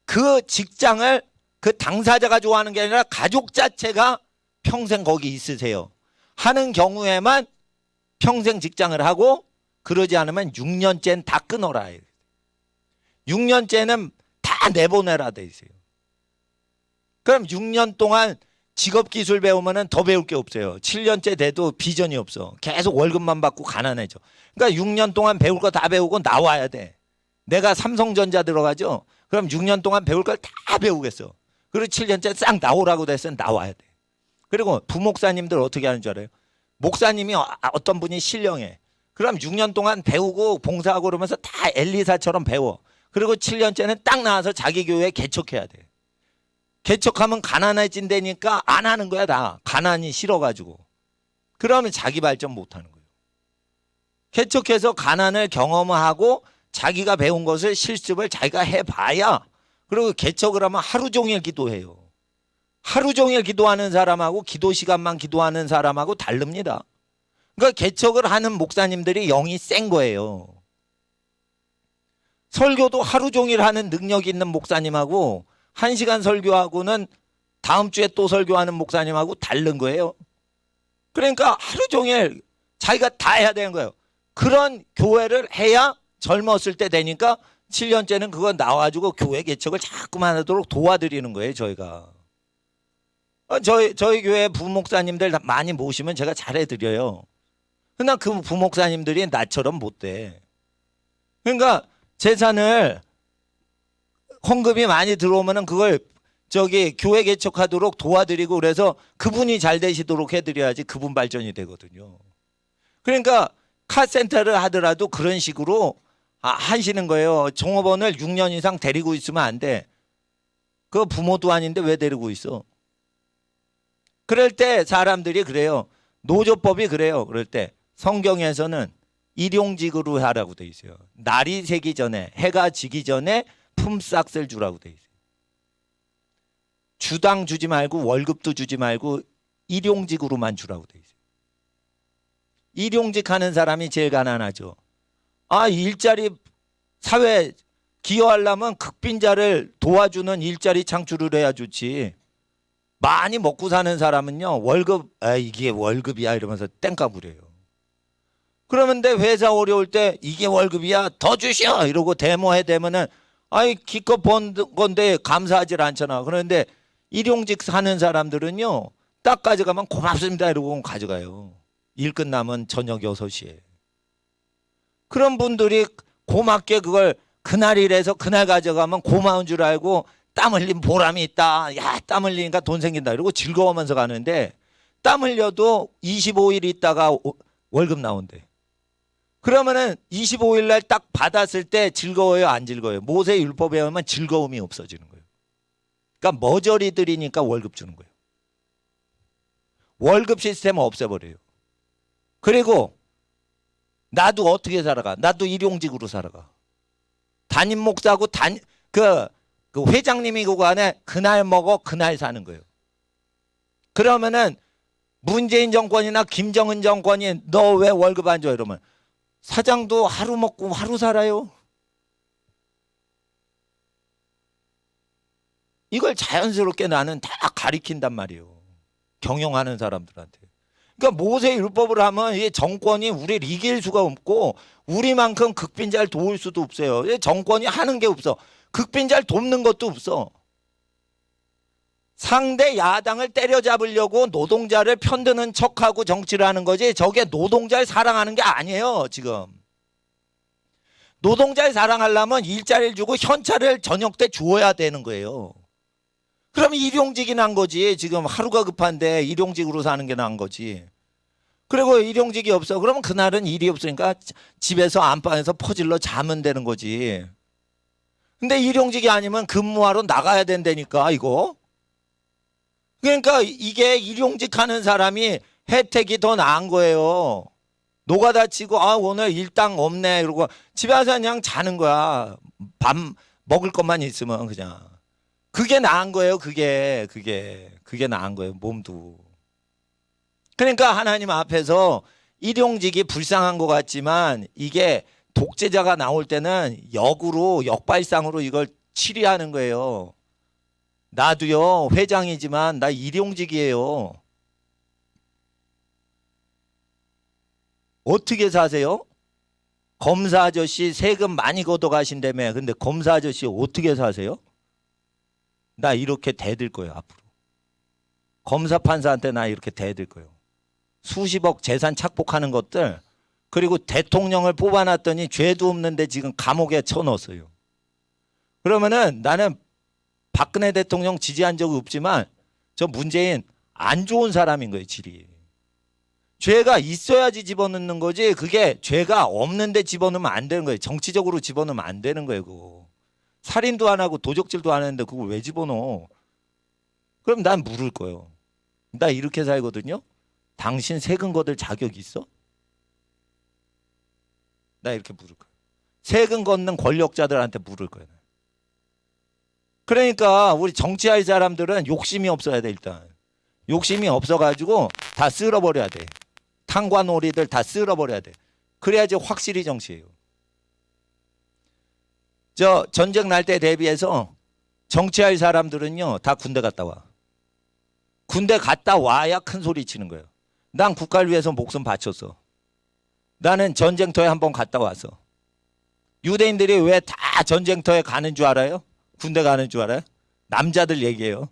그 직장을 그 당사자가 좋아하는 게 아니라 가족 자체가 평생 거기 있으세요 하는 경우에만 평생 직장을 하고 그러지 않으면 6년째는 다 끊어라. 6년째는 다 내보내라 돼 있어요. 그럼 6년 동안 직업기술 배우면 더 배울 게 없어요. 7년째 돼도 비전이 없어. 계속 월급만 받고 가난해져. 그러니까 6년 동안 배울 거 다 배우고 나와야 돼. 내가 삼성전자 들어가죠. 그럼 6년 동안 배울 걸 다 배우겠어. 그리고 7년째 싹 나오라고 됐으면 나와야 돼. 그리고 부목사님들 어떻게 하는 줄 알아요? 목사님이 어떤 분이 신령해. 그럼 6년 동안 배우고 봉사하고 그러면서 다 엘리사처럼 배워. 그리고 7년째는 딱 나와서 자기 교회 개척해야 돼. 개척하면 가난해진다니까 안 하는 거야 다. 가난이 싫어가지고. 그러면 자기 발전 못하는 거예요. 개척해서 가난을 경험하고 자기가 배운 것을 실습을 자기가 해봐야 그리고 개척을 하면 하루 종일 기도해요. 하루 종일 기도하는 사람하고 기도 시간만 기도하는 사람하고 다릅니다. 그러니까 개척을 하는 목사님들이 영이 센 거예요. 설교도 하루 종일 하는 능력 있는 목사님하고 1시간 설교하고는 다음 주에 또 설교하는 목사님하고 다른 거예요. 그러니까 하루 종일 자기가 다 해야 되는 거예요. 그런 교회를 해야 젊었을 때 되니까 7년째는 그거 나와가지고 교회 개척을 자꾸만 하도록 도와드리는 거예요. 저희가. 저희 교회 부목사님들 많이 모시면 제가 잘해드려요. 그러나 그 부목사님들이 나처럼 못 돼. 그러니까 재산을 헌금이 많이 들어오면은 그걸 저기 교회 개척하도록 도와드리고 그래서 그분이 잘 되시도록 해드려야지 그분 발전이 되거든요. 그러니까 카센터를 하더라도 그런 식으로 하시는 거예요. 종업원을 6년 이상 데리고 있으면 안 돼. 그 부모도 아닌데 왜 데리고 있어? 그럴 때 사람들이 그래요. 노조법이 그래요. 그럴 때 성경에서는 일용직으로 하라고 돼 있어요. 날이 새기 전에, 해가 지기 전에 품삯을 주라고 돼 있어요. 주당 주지 말고 월급도 주지 말고 일용직으로만 주라고 돼 있어요. 일용직 하는 사람이 제일 가난하죠. 일자리 사회 기여하려면 극빈자를 도와주는 일자리 창출을 해야 좋지. 많이 먹고 사는 사람은요, 월급, 이게 월급이야 이러면서 땡깡 부려요. 그러면 회사 어려울 때 이게 월급이야 더 주시오 이러고 데모해 대면은 기껏 번 건데 감사하질 않잖아. 그런데 일용직 사는 사람들은요, 딱 가져가면 고맙습니다 이러고 가져가요. 일 끝나면 저녁 6시에. 그런 분들이 고맙게 그걸 그날 일해서 그날 가져가면 고마운 줄 알고 땀 흘린 보람이 있다. 야, 땀 흘리니까 돈 생긴다. 이러고 즐거워하면서 가는데 땀 흘려도 25일 있다가 월급 나온대. 그러면은 25일 날 딱 받았을 때 즐거워요, 안 즐거워요? 모세 율법에 의하면 즐거움이 없어지는 거예요. 그러니까 머저리 들이니까 월급 주는 거예요. 월급 시스템을 없애버려요. 그리고 나도 어떻게 살아가? 나도 일용직으로 살아가. 담임 목사하고 그 회장님이 그거 안에 그날 먹어 그날 사는 거예요. 그러면은 문재인 정권이나 김정은 정권이 너 왜 월급 안 줘? 이러면 사장도 하루 먹고 하루 살아요. 이걸 자연스럽게 나는 다 가리킨단 말이에요. 경영하는 사람들한테. 그러니까 모세 율법을 하면 이 정권이 우리를 이길 수가 없고 우리만큼 극빈자를 도울 수도 없어요. 이 정권이 하는 게 없어. 극빈자를 돕는 것도 없어. 상대 야당을 때려잡으려고 노동자를 편드는 척하고 정치를 하는 거지 저게 노동자를 사랑하는 게 아니에요. 지금 노동자를 사랑하려면 일자리를 주고 현찰을 저녁 때 주어야 되는 거예요. 그럼 일용직이 난 거지. 지금 하루가 급한데 일용직으로 사는 게 난 거지. 그리고 일용직이 없어. 그러면 그날은 일이 없으니까 집에서 안방에서 퍼질러 자면 되는 거지. 근데 일용직이 아니면 근무하러 나가야 된다니까 이거. 그러니까 이게 일용직 하는 사람이 혜택이 더 나은 거예요. 노가다 치고 오늘 일당 없네 이러고 집에 와서 그냥 자는 거야. 밥 먹을 것만 있으면 그냥. 그게 나은 거예요. 그게 나은 거예요. 몸도. 그러니까 하나님 앞에서 일용직이 불쌍한 것 같지만 이게 독재자가 나올 때는 역발상으로 이걸 치리하는 거예요. 나도요 회장이지만 나 일용직이에요. 어떻게 사세요? 검사 아저씨 세금 많이 걷어가신다며. 근데 검사 아저씨 어떻게 사세요? 나 이렇게 대들 거예요 앞으로. 검사 판사한테 나 이렇게 대들 거예요. 수십억 재산 착복하는 것들. 그리고 대통령을 뽑아놨더니 죄도 없는데 지금 감옥에 쳐넣었어요. 그러면은 나는 박근혜 대통령 지지한 적이 없지만 저 문재인 안 좋은 사람인 거예요. 질이. 죄가 있어야지 집어넣는 거지 그게 죄가 없는데 집어넣으면 안 되는 거예요. 정치적으로 집어넣으면 안 되는 거예요. 그거. 살인도 안 하고 도적질도 안 했는데 그걸 왜 집어넣어? 그럼 난 물을 거예요. 나 이렇게 살거든요. 당신 세금 걷을 자격 있어? 나 이렇게 물을 거예요. 세금 걷는 권력자들한테 물을 거예요. 그러니까 우리 정치할 사람들은 욕심이 없어야 돼. 일단 욕심이 없어가지고 다 쓸어버려야 돼. 탕관오리들 다 쓸어버려야 돼. 그래야지 확실히 정치예요. 저 전쟁 날 때 대비해서 정치할 사람들은요 다 군대 갔다 와. 군대 갔다 와야 큰 소리 치는 거예요. 난 국가를 위해서 목숨 바쳤어. 나는 전쟁터에 한번 갔다 왔어. 유대인들이 왜 다 전쟁터에 가는 줄 알아요? 군대 가는 줄 알아요? 남자들 얘기해요.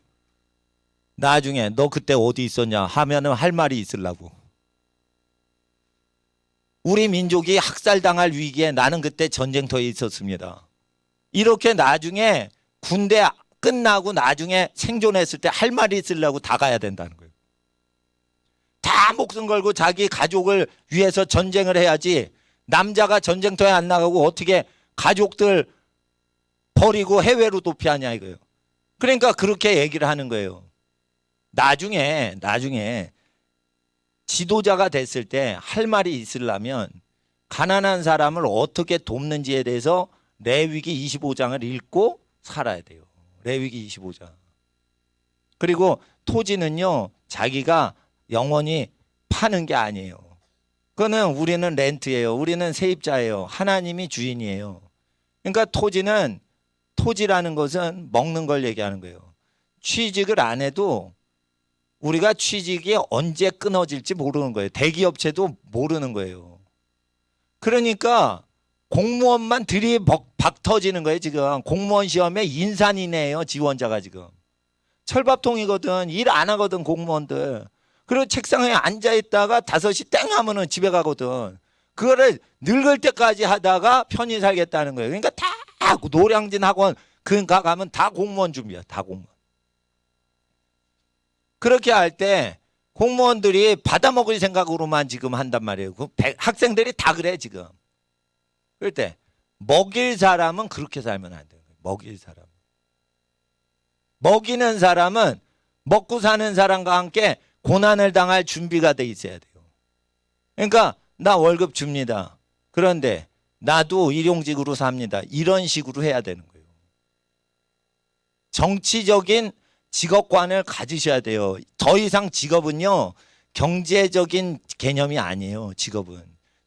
나중에 너 그때 어디 있었냐 하면은 할 말이 있으려고. 우리 민족이 학살당할 위기에 나는 그때 전쟁터에 있었습니다. 이렇게 나중에 군대 끝나고 나중에 생존했을 때 할 말이 있으려고 다 가야 된다는 거예요. 다 목숨 걸고 자기 가족을 위해서 전쟁을 해야지, 남자가 전쟁터에 안 나가고 어떻게 가족들 버리고 해외로 도피하냐 이거예요. 그러니까 그렇게 얘기를 하는 거예요. 나중에 지도자가 됐을 때 할 말이 있으려면 가난한 사람을 어떻게 돕는지에 대해서 레위기 25장을 읽고 살아야 돼요. 레위기 25장. 그리고 토지는요, 자기가 영원히 파는 게 아니에요. 그거는 우리는 렌트예요. 우리는 세입자예요. 하나님이 주인이에요. 그러니까 토지라는 것은 먹는 걸 얘기하는 거예요. 취직을 안 해도 우리가 취직이 언제 끊어질지 모르는 거예요. 대기업체도 모르는 거예요. 그러니까 공무원만 박 터지는 거예요. 지금 공무원 시험에 인산이네요. 지원자가 지금 철밥통이거든. 일 안 하거든 공무원들. 그리고 책상에 앉아있다가 5시 땡 하면은 집에 가거든. 그거를 늙을 때까지 하다가 편히 살겠다는 거예요. 그러니까 다 노량진 학원 그가 가면 다 공무원 준비야. 다 공무원. 그렇게 할 때 공무원들이 받아먹을 생각으로만 지금 한단 말이에요. 학생들이 다 그래 지금. 그럴 때 먹일 사람은 그렇게 살면 안 돼요. 먹일 사람. 먹이는 사람은 먹고 사는 사람과 함께 고난을 당할 준비가 돼 있어야 돼요. 그러니까 나 월급 줍니다. 그런데 나도 일용직으로 삽니다. 이런 식으로 해야 되는 거예요. 정치적인 직업관을 가지셔야 돼요. 더 이상 직업은요, 경제적인 개념이 아니에요.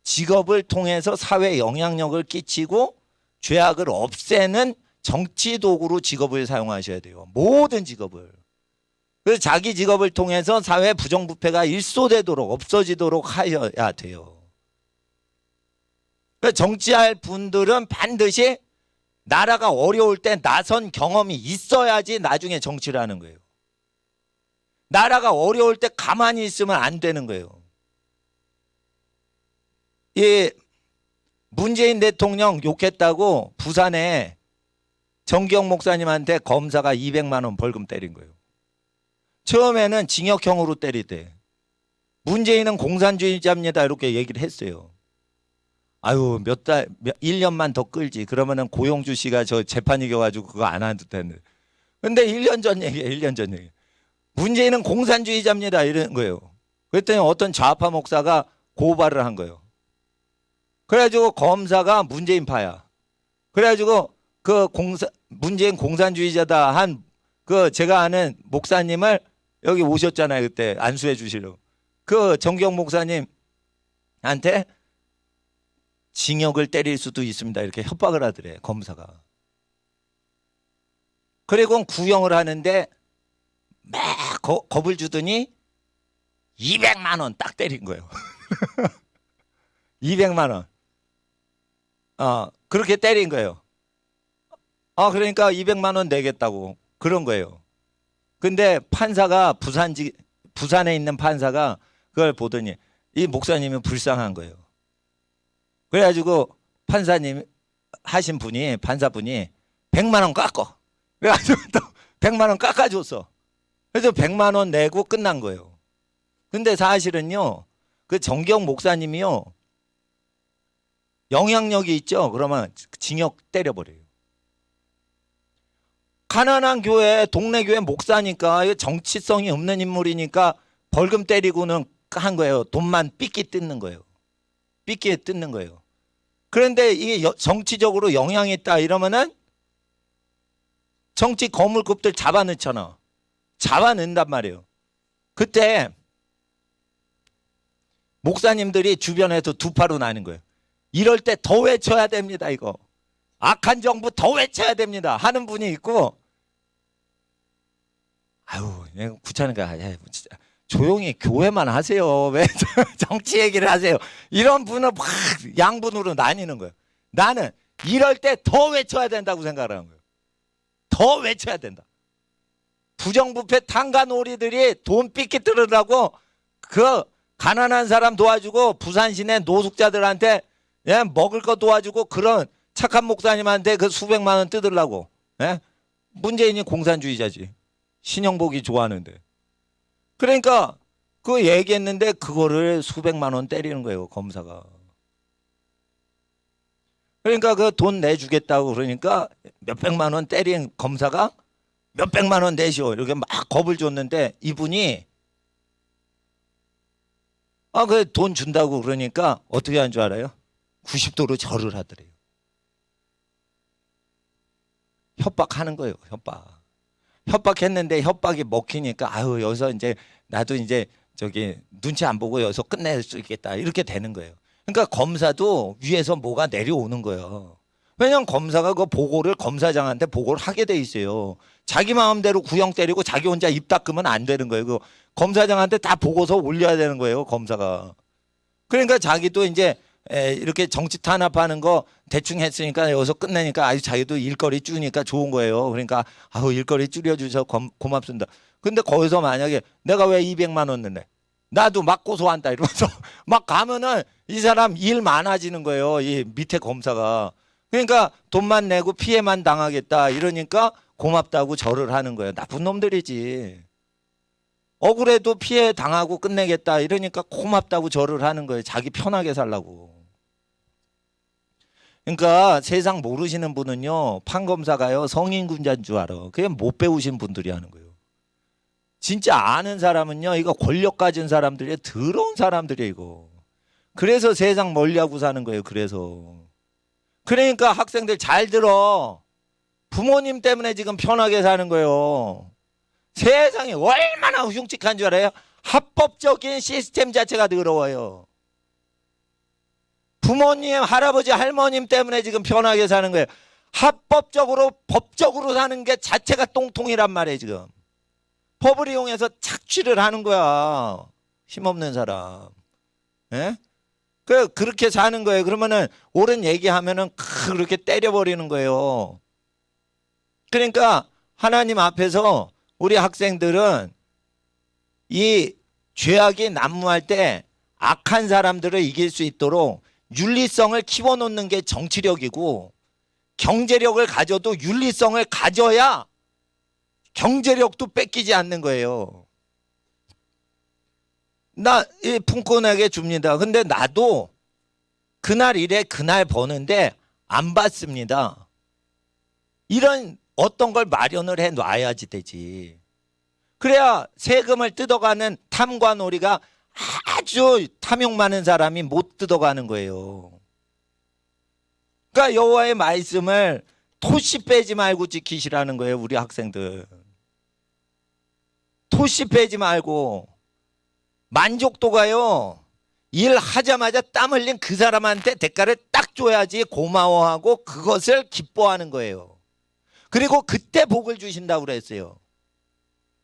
직업을 통해서 사회에 영향력을 끼치고 죄악을 없애는 정치 도구로 직업을 사용하셔야 돼요. 모든 직업을. 그래서 자기 직업을 통해서 사회 부정부패가 일소되도록 없어지도록 하셔야 돼요. 그래서 정치할 분들은 반드시 나라가 어려울 때 나선 경험이 있어야지 나중에 정치를 하는 거예요. 나라가 어려울 때 가만히 있으면 안 되는 거예요. 이 문재인 대통령 욕했다고 부산에 정기영 목사님한테 검사가 200만 원 벌금 때린 거예요. 처음에는 징역형으로 때리대. 문재인은 공산주의자입니다 이렇게 얘기를 했어요. 아유 1년만 더 끌지. 그러면은 고용주 씨가 저 재판 이겨가지고 그거 안 해도 되는데. 근데 1년 전 얘기예요. 1년 전 얘기. 문재인은 공산주의자입니다 이런 거예요. 그랬더니 어떤 좌파 목사가 고발을 한 거예요. 그래가지고 검사가 문재인파야. 그래가지고 문재인 공산주의자다 한 제가 아는 목사님을 여기 오셨잖아요. 그때 안수해 주시려고. 정경 목사님한테 징역을 때릴 수도 있습니다. 이렇게 협박을 하더래, 검사가. 그리고 구형을 하는데 막 겁을 주더니 200만 원 딱 때린 거예요. 200만 원. 그렇게 때린 거예요. 그러니까 200만 원 내겠다고 그런 거예요. 근데 판사가 부산에 있는 판사가 그걸 보더니 이 목사님이 불쌍한 거예요. 그래가지고 판사님 하신 분이 판사분이 100만 원 깎어. 그래가지고 또 100만 원 깎아줬어. 그래서 100만 원 내고 끝난 거예요. 근데 사실은요, 그 정경 목사님이요, 영향력이 있죠. 그러면 징역 때려버려요. 가난한 교회, 동네 교회 목사니까 정치성이 없는 인물이니까 벌금 때리고는 한 거예요. 돈만 삐끼 뜯는 거예요. 삐끼 뜯는 거예요. 그런데 이게 정치적으로 영향이 있다 이러면은 정치 거물급들 잡아넣잖아. 잡아넣는단 말이에요. 그때 목사님들이 주변에서 두 파로 나는 거예요. 이럴 때 더 외쳐야 됩니다. 이거 악한 정부 더 외쳐야 됩니다 하는 분이 있고, 아유 귀찮으니까 진짜 조용히 교회만 하세요. 왜 정치 얘기를 하세요? 이런 분은 막 양분으로 나뉘는 거예요. 나는 이럴 때 더 외쳐야 된다고 생각하는 거예요. 더 외쳐야 된다. 부정부패 탕가놀이들이 돈 삐끼 뜯으려고 가난한 사람 도와주고 부산 시내 노숙자들한테 먹을 거 도와주고 그런 착한 목사님한테 수백만 원 뜯으려고 문재인이 공산주의자지. 신영복이 좋아하는데. 그러니까 그 얘기했는데 그거를 수백만 원 때리는 거예요, 검사가. 그러니까 그 돈 내주겠다고 그러니까 몇백만 원 때린 검사가 몇백만 원 내시오 이렇게 막 겁을 줬는데 이분이 그 돈 준다고 그러니까 어떻게 한 줄 알아요? 90도로 절을 하더래요. 협박하는 거예요, 협박. 협박했는데 협박이 먹히니까 아유 여기서 이제 나도 이제 저기 눈치 안 보고 여기서 끝낼 수 있겠다 이렇게 되는 거예요. 그러니까 검사도 위에서 뭐가 내려오는 거예요. 왜냐면 검사가 그 보고를 검사장한테 보고를 하게 돼 있어요. 자기 마음대로 구형 때리고 자기 혼자 입 닦으면 안 되는 거예요. 그 검사장한테 다 보고서 올려야 되는 거예요, 검사가. 그러니까 자기도 이제 이렇게 정치 탄압하는 거 대충 했으니까 여기서 끝내니까 아유 자기도 일거리 줄이니까 좋은 거예요. 그러니까 아우 일거리 줄여주셔서 고맙습니다. 근데 거기서 만약에 내가 왜 200만 원 냈네? 나도 막 고소한다 이러면서 막 가면은 이 사람 일 많아지는 거예요. 이 밑에 검사가. 그러니까 돈만 내고 피해만 당하겠다 이러니까 고맙다고 절을 하는 거예요. 나쁜 놈들이지. 억울해도 피해 당하고 끝내겠다 이러니까 고맙다고 절을 하는 거예요. 자기 편하게 살라고. 그러니까 세상 모르시는 분은요, 판검사가요 성인군자인 줄 알아. 그게 못 배우신 분들이 하는 거예요. 진짜 아는 사람은요, 이거 권력 가진 사람들이 더러운 사람들이에요, 이거. 그래서 세상 멀리하고 사는 거예요. 그러니까 학생들 잘 들어. 부모님 때문에 지금 편하게 사는 거예요. 세상이 얼마나 흉측한 줄 알아요? 합법적인 시스템 자체가 더러워요. 부모님, 할아버지, 할머님 때문에 지금 편하게 사는 거예요. 합법적으로, 법적으로 사는 게 자체가 똥통이란 말이에요, 지금. 법을 이용해서 착취를 하는 거야. 힘없는 사람. 예? 그렇게 사는 거예요. 그러면은 옳은 얘기하면은 그렇게 때려버리는 거예요. 그러니까 하나님 앞에서 우리 학생들은 이 죄악이 난무할 때 악한 사람들을 이길 수 있도록 윤리성을 키워놓는 게 정치력이고, 경제력을 가져도 윤리성을 가져야 경제력도 뺏기지 않는 거예요. 나 품꾼에게 줍니다. 근데 나도 그날 일에 그날 버는데 안 받습니다. 이런 어떤 걸 마련을 해 놔야지 되지. 그래야 세금을 뜯어가는 탐관오리가 아주 탐욕 많은 사람이 못 뜯어가는 거예요. 그러니까 여호와의 말씀을 토시 빼지 말고 지키시라는 거예요, 우리 학생들. 토시 빼지 말고. 만족도가요, 일하자마자 땀 흘린 그 사람한테 대가를 딱 줘야지 고마워하고 그것을 기뻐하는 거예요. 그리고 그때 복을 주신다고 그랬어요.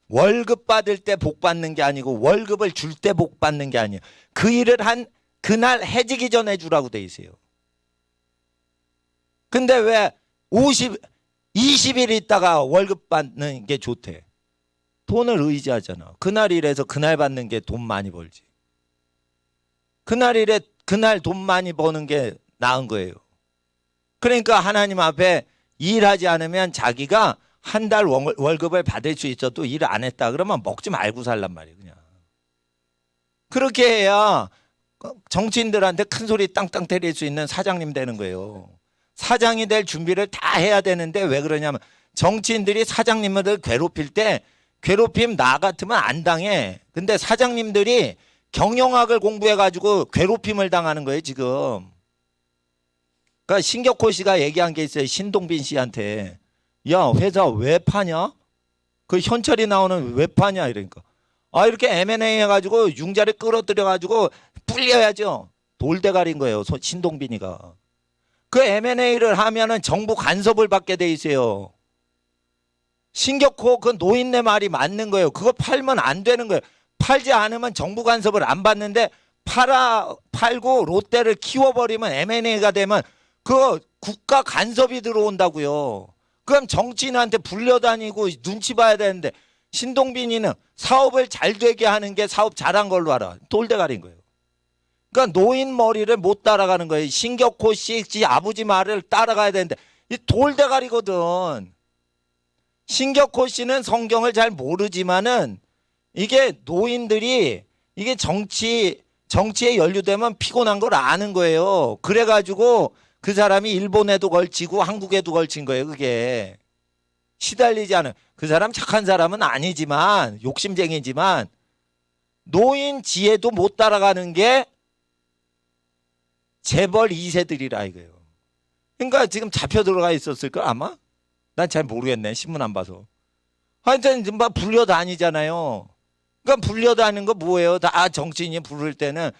월급 받을 때 복 받는 게 아니고 월급을 줄 때 복 받는 게 아니에요. 그 일을 한 그날 해지기 전에 주라고 돼 있어요. 근데 왜 20일 있다가 월급 받는 게 좋대? 돈을 의지하잖아. 그날 일해서 그날 받는 게 돈 많이 벌지. 그날 일에 그날 돈 많이 버는 게 나은 거예요. 그러니까 하나님 앞에 일하지 않으면 자기가 한 달 월급을 받을 수 있어도 일 안 했다 그러면 먹지 말고 살란 말이에요, 그냥. 그렇게 해야 정치인들한테 큰 소리 땅땅 때릴 수 있는 사장님 되는 거예요. 사장이 될 준비를 다 해야 되는데 왜 그러냐면 정치인들이 사장님을 괴롭힐 때 괴롭힘 나 같으면 안 당해. 근데 사장님들이 경영학을 공부해가지고 괴롭힘을 당하는 거예요, 지금. 그러니까 신격호 씨가 얘기한 게 있어요, 신동빈 씨한테. 야, 회사 왜 파냐? 그 현철이 나오는 왜 파냐? 이러니까. 이렇게 M&A 해가지고 융자를 끌어들여가지고 불려야죠. 돌대가리인 거예요, 신동빈이가. 그 M&A를 하면은 정부 간섭을 받게 돼 있어요. 신격호 그 노인네 말이 맞는 거예요. 그거 팔면 안 되는 거예요. 팔지 않으면 정부 간섭을 안 받는데 팔고 롯데를 키워버리면 M&A가 되면 그 국가 간섭이 들어온다고요. 그럼 정치인한테 불려다니고 눈치 봐야 되는데 신동빈이는 사업을 잘 되게 하는 게 사업 잘한 걸로 알아. 돌대가리인 거예요. 그러니까 노인 머리를 못 따라가는 거예요. 신격호 씨 아버지 말을 따라가야 되는데 이 돌대가리거든. 신격호 씨는 성경을 잘 모르지만은 이게 노인들이 이게 정치에 연루되면 피곤한 걸 아는 거예요. 그래가지고 그 사람이 일본에도 걸치고 한국에도 걸친 거예요. 그게 시달리지 않은, 그 사람 착한 사람은 아니지만 욕심쟁이지만 노인 지혜도 못 따라가는 게 재벌 2세들이라 이거예요. 그러니까 지금 잡혀 들어가 있었을까 아마? 난 잘 모르겠네. 신문 안 봐서. 하여튼 막 불려다니잖아요. 그러니까 불려다니는 거 뭐예요? 다 정치인이 부를 때는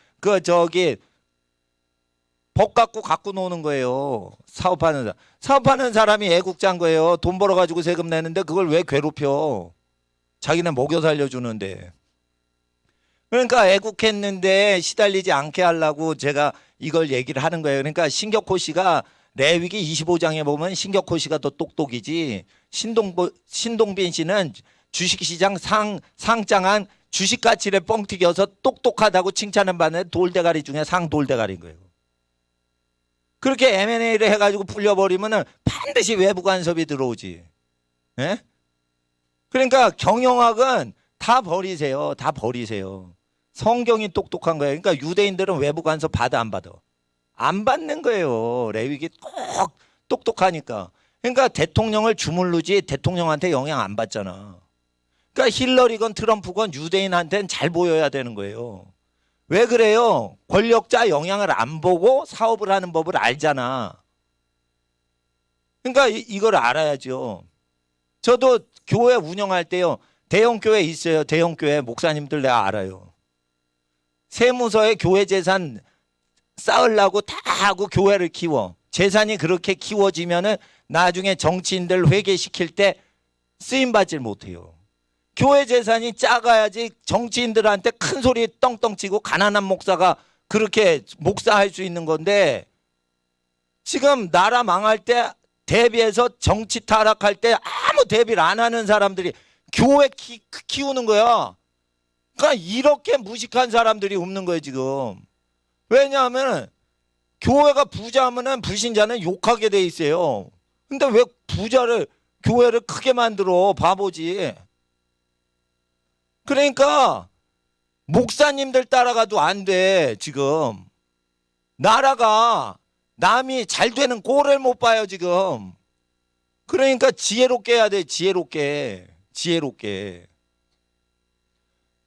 법 갖고 노는 거예요. 사업하는 사람이 애국자인 거예요. 돈 벌어가지고 세금 내는데 그걸 왜 괴롭혀? 자기는 먹여 살려주는데. 그러니까 애국했는데 시달리지 않게 하려고 제가 이걸 얘기를 하는 거예요. 그러니까 신격호 씨가 레위기 25장에 보면 신격호 씨가 더 똑똑이지, 신동빈 씨는 주식시장 상장한 주식가치를 뻥튀겨서 똑똑하다고 칭찬을 받는 돌대가리 중에 상돌대가리인 거예요. 그렇게 M&A를 해가지고 풀려버리면 반드시 외부 간섭이 들어오지. 예? 그러니까 경영학은 다 버리세요. 다 버리세요. 성경이 똑똑한 거예요. 그러니까 유대인들은 외부 간섭 받아 안 받아? 안 받는 거예요. 레위기 꼭 똑똑하니까. 그러니까 대통령을 주물르지 대통령한테 영향 안 받잖아. 그러니까 힐러리건 트럼프건 유대인한테는 잘 보여야 되는 거예요. 왜 그래요? 권력자 영향을 안 보고 사업을 하는 법을 알잖아. 그러니까 이걸 알아야죠. 저도 교회 운영할 때요. 대형 교회 있어요. 대형 교회 목사님들 내가 알아요. 세무서에 교회 재산 쌓으려고 다 하고 교회를 키워. 재산이 그렇게 키워지면은 나중에 정치인들 회계시킬 때 쓰임받질 못해요. 교회 재산이 작아야지 정치인들한테 큰 소리 떵떵 치고 가난한 목사가 그렇게 목사할 수 있는 건데, 지금 나라 망할 때 대비해서 정치 타락할 때 아무 대비를 안 하는 사람들이 교회 키우는 거야. 그러니까 이렇게 무식한 사람들이 없는 거예요 지금. 왜냐하면 교회가 부자하면은 불신자는 욕하게 돼 있어요. 근데 왜 교회를 크게 만들어? 바보지. 그러니까 목사님들 따라가도 안 돼. 지금 나라가 남이 잘 되는 꼴을 못 봐요 지금. 그러니까 지혜롭게 해야 돼. 지혜롭게.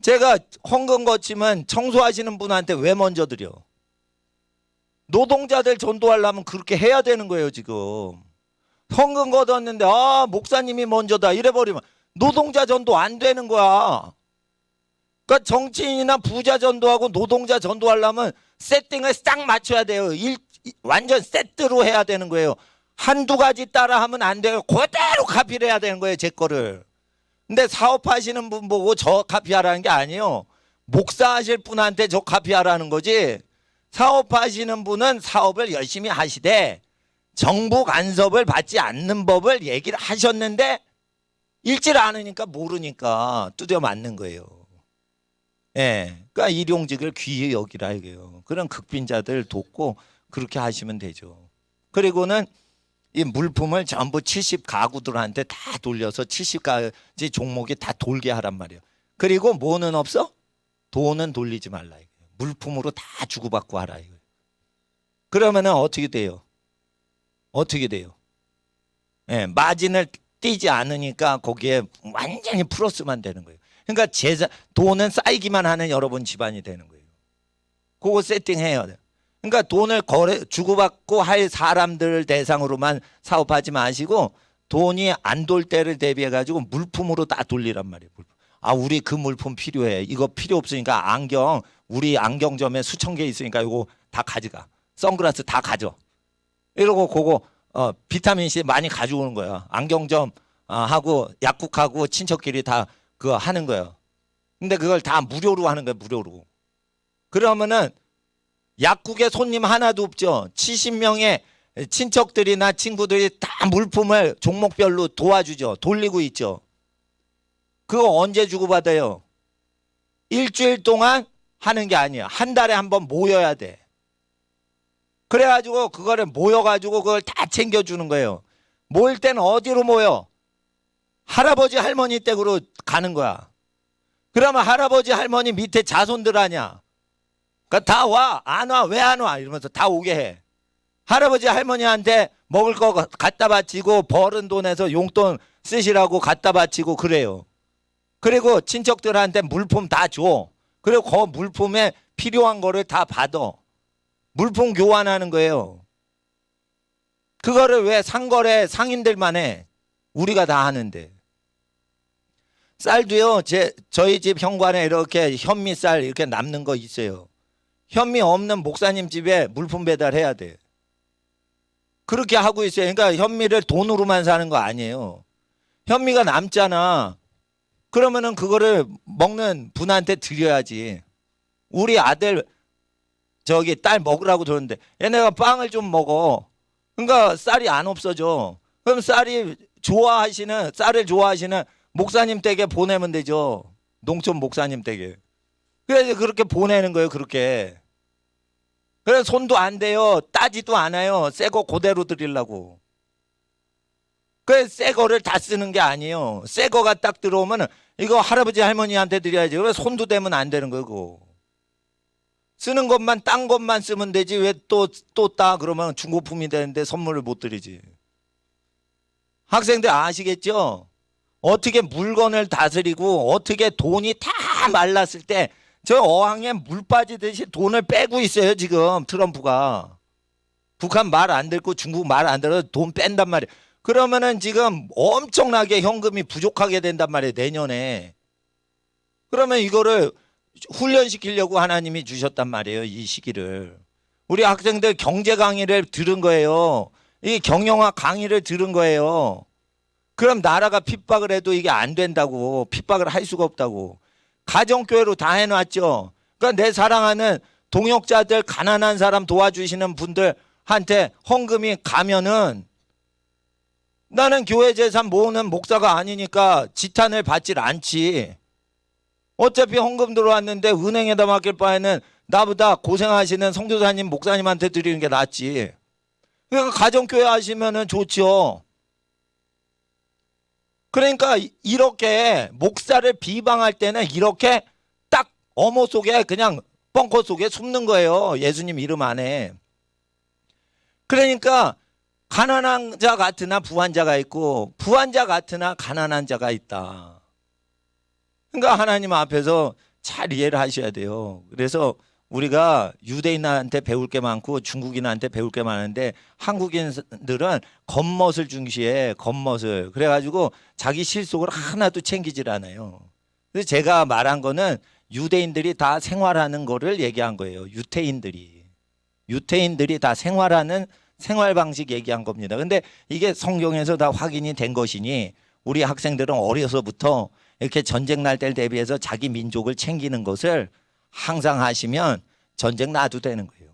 제가 헌금 거치면 청소하시는 분한테 왜 먼저 드려? 노동자들 전도하려면 그렇게 해야 되는 거예요 지금. 헌금 걷었는데 목사님이 먼저다 이래버리면 노동자 전도 안 되는 거야. 그러니까 정치인이나 부자 전도하고 노동자 전도하려면 세팅을 싹 맞춰야 돼요. 완전 세트로 해야 되는 거예요. 한두 가지 따라 하면 안 돼요. 그대로 카피를 해야 되는 거예요 제 거를. 근데 사업하시는 분 보고 저 카피하라는 게 아니에요. 목사하실 분한테 저 카피하라는 거지. 사업하시는 분은 사업을 열심히 하시되 정부 간섭을 받지 않는 법을 얘기를 하셨는데 읽질 않으니까 모르니까 두드려 맞는 거예요. 예, 그러니까 일용직을 귀히 여기라 이거예요. 그런 극빈자들 돕고 그렇게 하시면 되죠. 그리고는 이 물품을 전부 70가구들한테 다 돌려서 70가지 종목이 다 돌게 하란 말이에요. 그리고 뭐는 없어? 돈은 돌리지 말라 이거예요. 물품으로 다 주고받고 하라 이거예요. 그러면은 어떻게 돼요? 예, 마진을 띄지 않으니까 거기에 완전히 플러스만 되는 거예요. 그러니까 돈은 쌓이기만 하는 여러분 집안이 되는 거예요. 그거 세팅해야 돼요. 그러니까 돈을 주고받고 할 사람들 대상으로만 사업하지 마시고 돈이 안 돌 때를 대비해 가지고 물품으로 다 돌리란 말이에요. 우리 그 물품 필요해. 이거 필요 없으니까 우리 안경점에 수천 개 있으니까 이거 다 가져가. 선글라스 다 가져. 이러고 그거 비타민C 많이 가져오는 거야. 안경점 하고 약국하고 친척끼리 다 그거 하는 거예요. 근데 그걸 다 무료로 하는 거예요. 무료로. 그러면은 약국에 손님 하나도 없죠. 70명의 친척들이나 친구들이 다 물품을 종목별로 도와주죠. 돌리고 있죠. 그거 언제 주고받아요? 일주일 동안 하는 게 아니야. 한 달에 한 번 모여야 돼. 그래가지고 그거를 모여가지고 그걸 다 챙겨주는 거예요. 모일 때는 어디로 모여? 할아버지 할머니 댁으로 가는 거야. 그러면 할아버지 할머니 밑에 자손들 아냐. 그러니까 다 와. 안 와. 왜 안 와? 이러면서 다 오게 해. 할아버지 할머니한테 먹을 거 갖다 바치고 벌은 돈에서 용돈 쓰시라고 갖다 바치고 그래요. 그리고 친척들한테 물품 다 줘. 그리고 그 물품에 필요한 거를 다 받아. 물품 교환하는 거예요. 그거를 왜 상거래 상인들만 해? 우리가 다 하는데. 쌀도요. 저희 집 현관에 이렇게 현미쌀 이렇게 남는 거 있어요. 현미 없는 목사님 집에 물품 배달해야 돼. 그렇게 하고 있어요. 그러니까 현미를 돈으로만 사는 거 아니에요. 현미가 남잖아. 그러면은 그거를 먹는 분한테 드려야지. 우리 아들 딸 먹으라고 줬는데 얘네가 빵을 좀 먹어. 그러니까 쌀이 안 없어져. 그럼 쌀을 좋아하시는 목사님 댁에 보내면 되죠. 농촌 목사님 댁에. 그래서 그렇게 보내는 거예요. 그렇게. 그래서 손도 안 대요. 따지도 않아요. 새 거 그대로 드리려고. 그래서 새 거를 다 쓰는 게 아니에요. 새 거가 딱 들어오면 이거 할아버지 할머니한테 드려야지. 왜 손도 대면 안 되는 거예요. 그거. 쓰는 것만 딴 것만 쓰면 되지. 왜 또 따 그러면 중고품이 되는데 선물을 못 드리지. 학생들 아시겠죠? 어떻게 물건을 다스리고 어떻게 돈이 다 말랐을 때 저 어항에 물 빠지듯이 돈을 빼고 있어요. 지금 트럼프가. 북한 말 안 듣고 중국 말 안 들어서 돈 뺀단 말이에요. 그러면은 지금 엄청나게 현금이 부족하게 된단 말이에요. 내년에. 그러면 이거를 훈련시키려고 하나님이 주셨단 말이에요. 이 시기를. 우리 학생들 경제 강의를 들은 거예요. 이 경영학 강의를 들은 거예요. 그럼 나라가 핍박을 해도 이게 안 된다고. 핍박을 할 수가 없다고. 가정교회로 다 해놨죠. 그러니까 내 사랑하는 동역자들, 가난한 사람 도와주시는 분들한테 헌금이 가면은 나는 교회 재산 모으는 목사가 아니니까 지탄을 받질 않지. 어차피 헌금 들어왔는데 은행에다 맡길 바에는 나보다 고생하시는 선교사님, 목사님한테 드리는 게 낫지. 그러니까 가정교회 하시면은 좋죠. 그러니까 이렇게 목사를 비방할 때는 이렇게 딱 어머 속에 그냥 벙커 속에 숨는 거예요. 예수님 이름 안에. 그러니까 가난한 자 같으나 부한 자가 있고 부한 자 같으나 가난한 자가 있다. 그러니까 하나님 앞에서 잘 이해를 하셔야 돼요. 그래서 우리가 유대인한테 배울 게 많고 중국인한테 배울 게 많은데 한국인들은 겉멋을 중시해. 겉멋을. 그래가지고 자기 실속을 하나도 챙기질 않아요. 그래서 제가 말한 거는 유대인들이 다 생활하는 거를 얘기한 거예요. 유태인들이 다 생활하는 생활 방식 얘기한 겁니다. 근데 이게 성경에서 다 확인이 된 것이니 우리 학생들은 어려서부터 이렇게 전쟁 날 때를 대비해서 자기 민족을 챙기는 것을 항상 하시면 전쟁 나도 되는 거예요.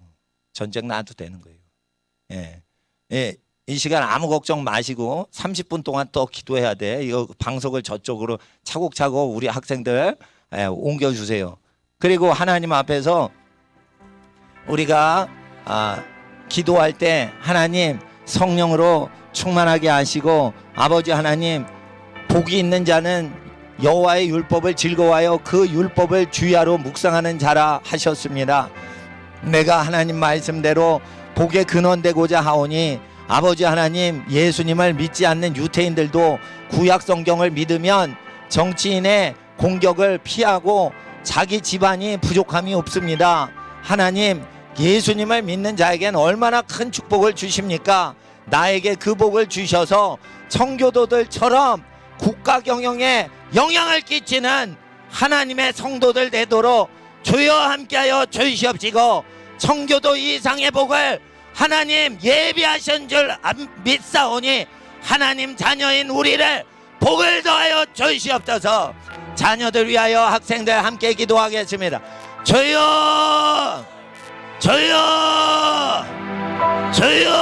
전쟁 나도 되는 거예요. 예. 예. 이 시간 아무 걱정 마시고 30분 동안 또 기도해야 돼. 이거 방석을 저쪽으로 차곡차곡 우리 학생들 옮겨주세요. 그리고 하나님 앞에서 우리가 기도할 때 하나님 성령으로 충만하게 하시고 아버지 하나님 복이 있는 자는 여호와의 율법을 즐거워하여 그 율법을 주야로 묵상하는 자라 하셨습니다. 내가 하나님 말씀대로 복의 근원 되고자 하오니 아버지 하나님 예수님을 믿지 않는 유태인들도 구약 성경을 믿으면 정치인의 공격을 피하고 자기 집안이 부족함이 없습니다. 하나님 예수님을 믿는 자에겐 얼마나 큰 축복을 주십니까? 나에게 그 복을 주셔서 청교도들처럼 국가 경영에 영향을 끼치는 하나님의 성도들 되도록 주여 함께하여 주시옵시고 청교도 이상의 복을 하나님 예비하신 줄 믿사오니 하나님 자녀인 우리를 복을 더하여 주시옵소서. 자녀들 위하여 학생들 함께 기도하겠습니다. 주여 주여 주여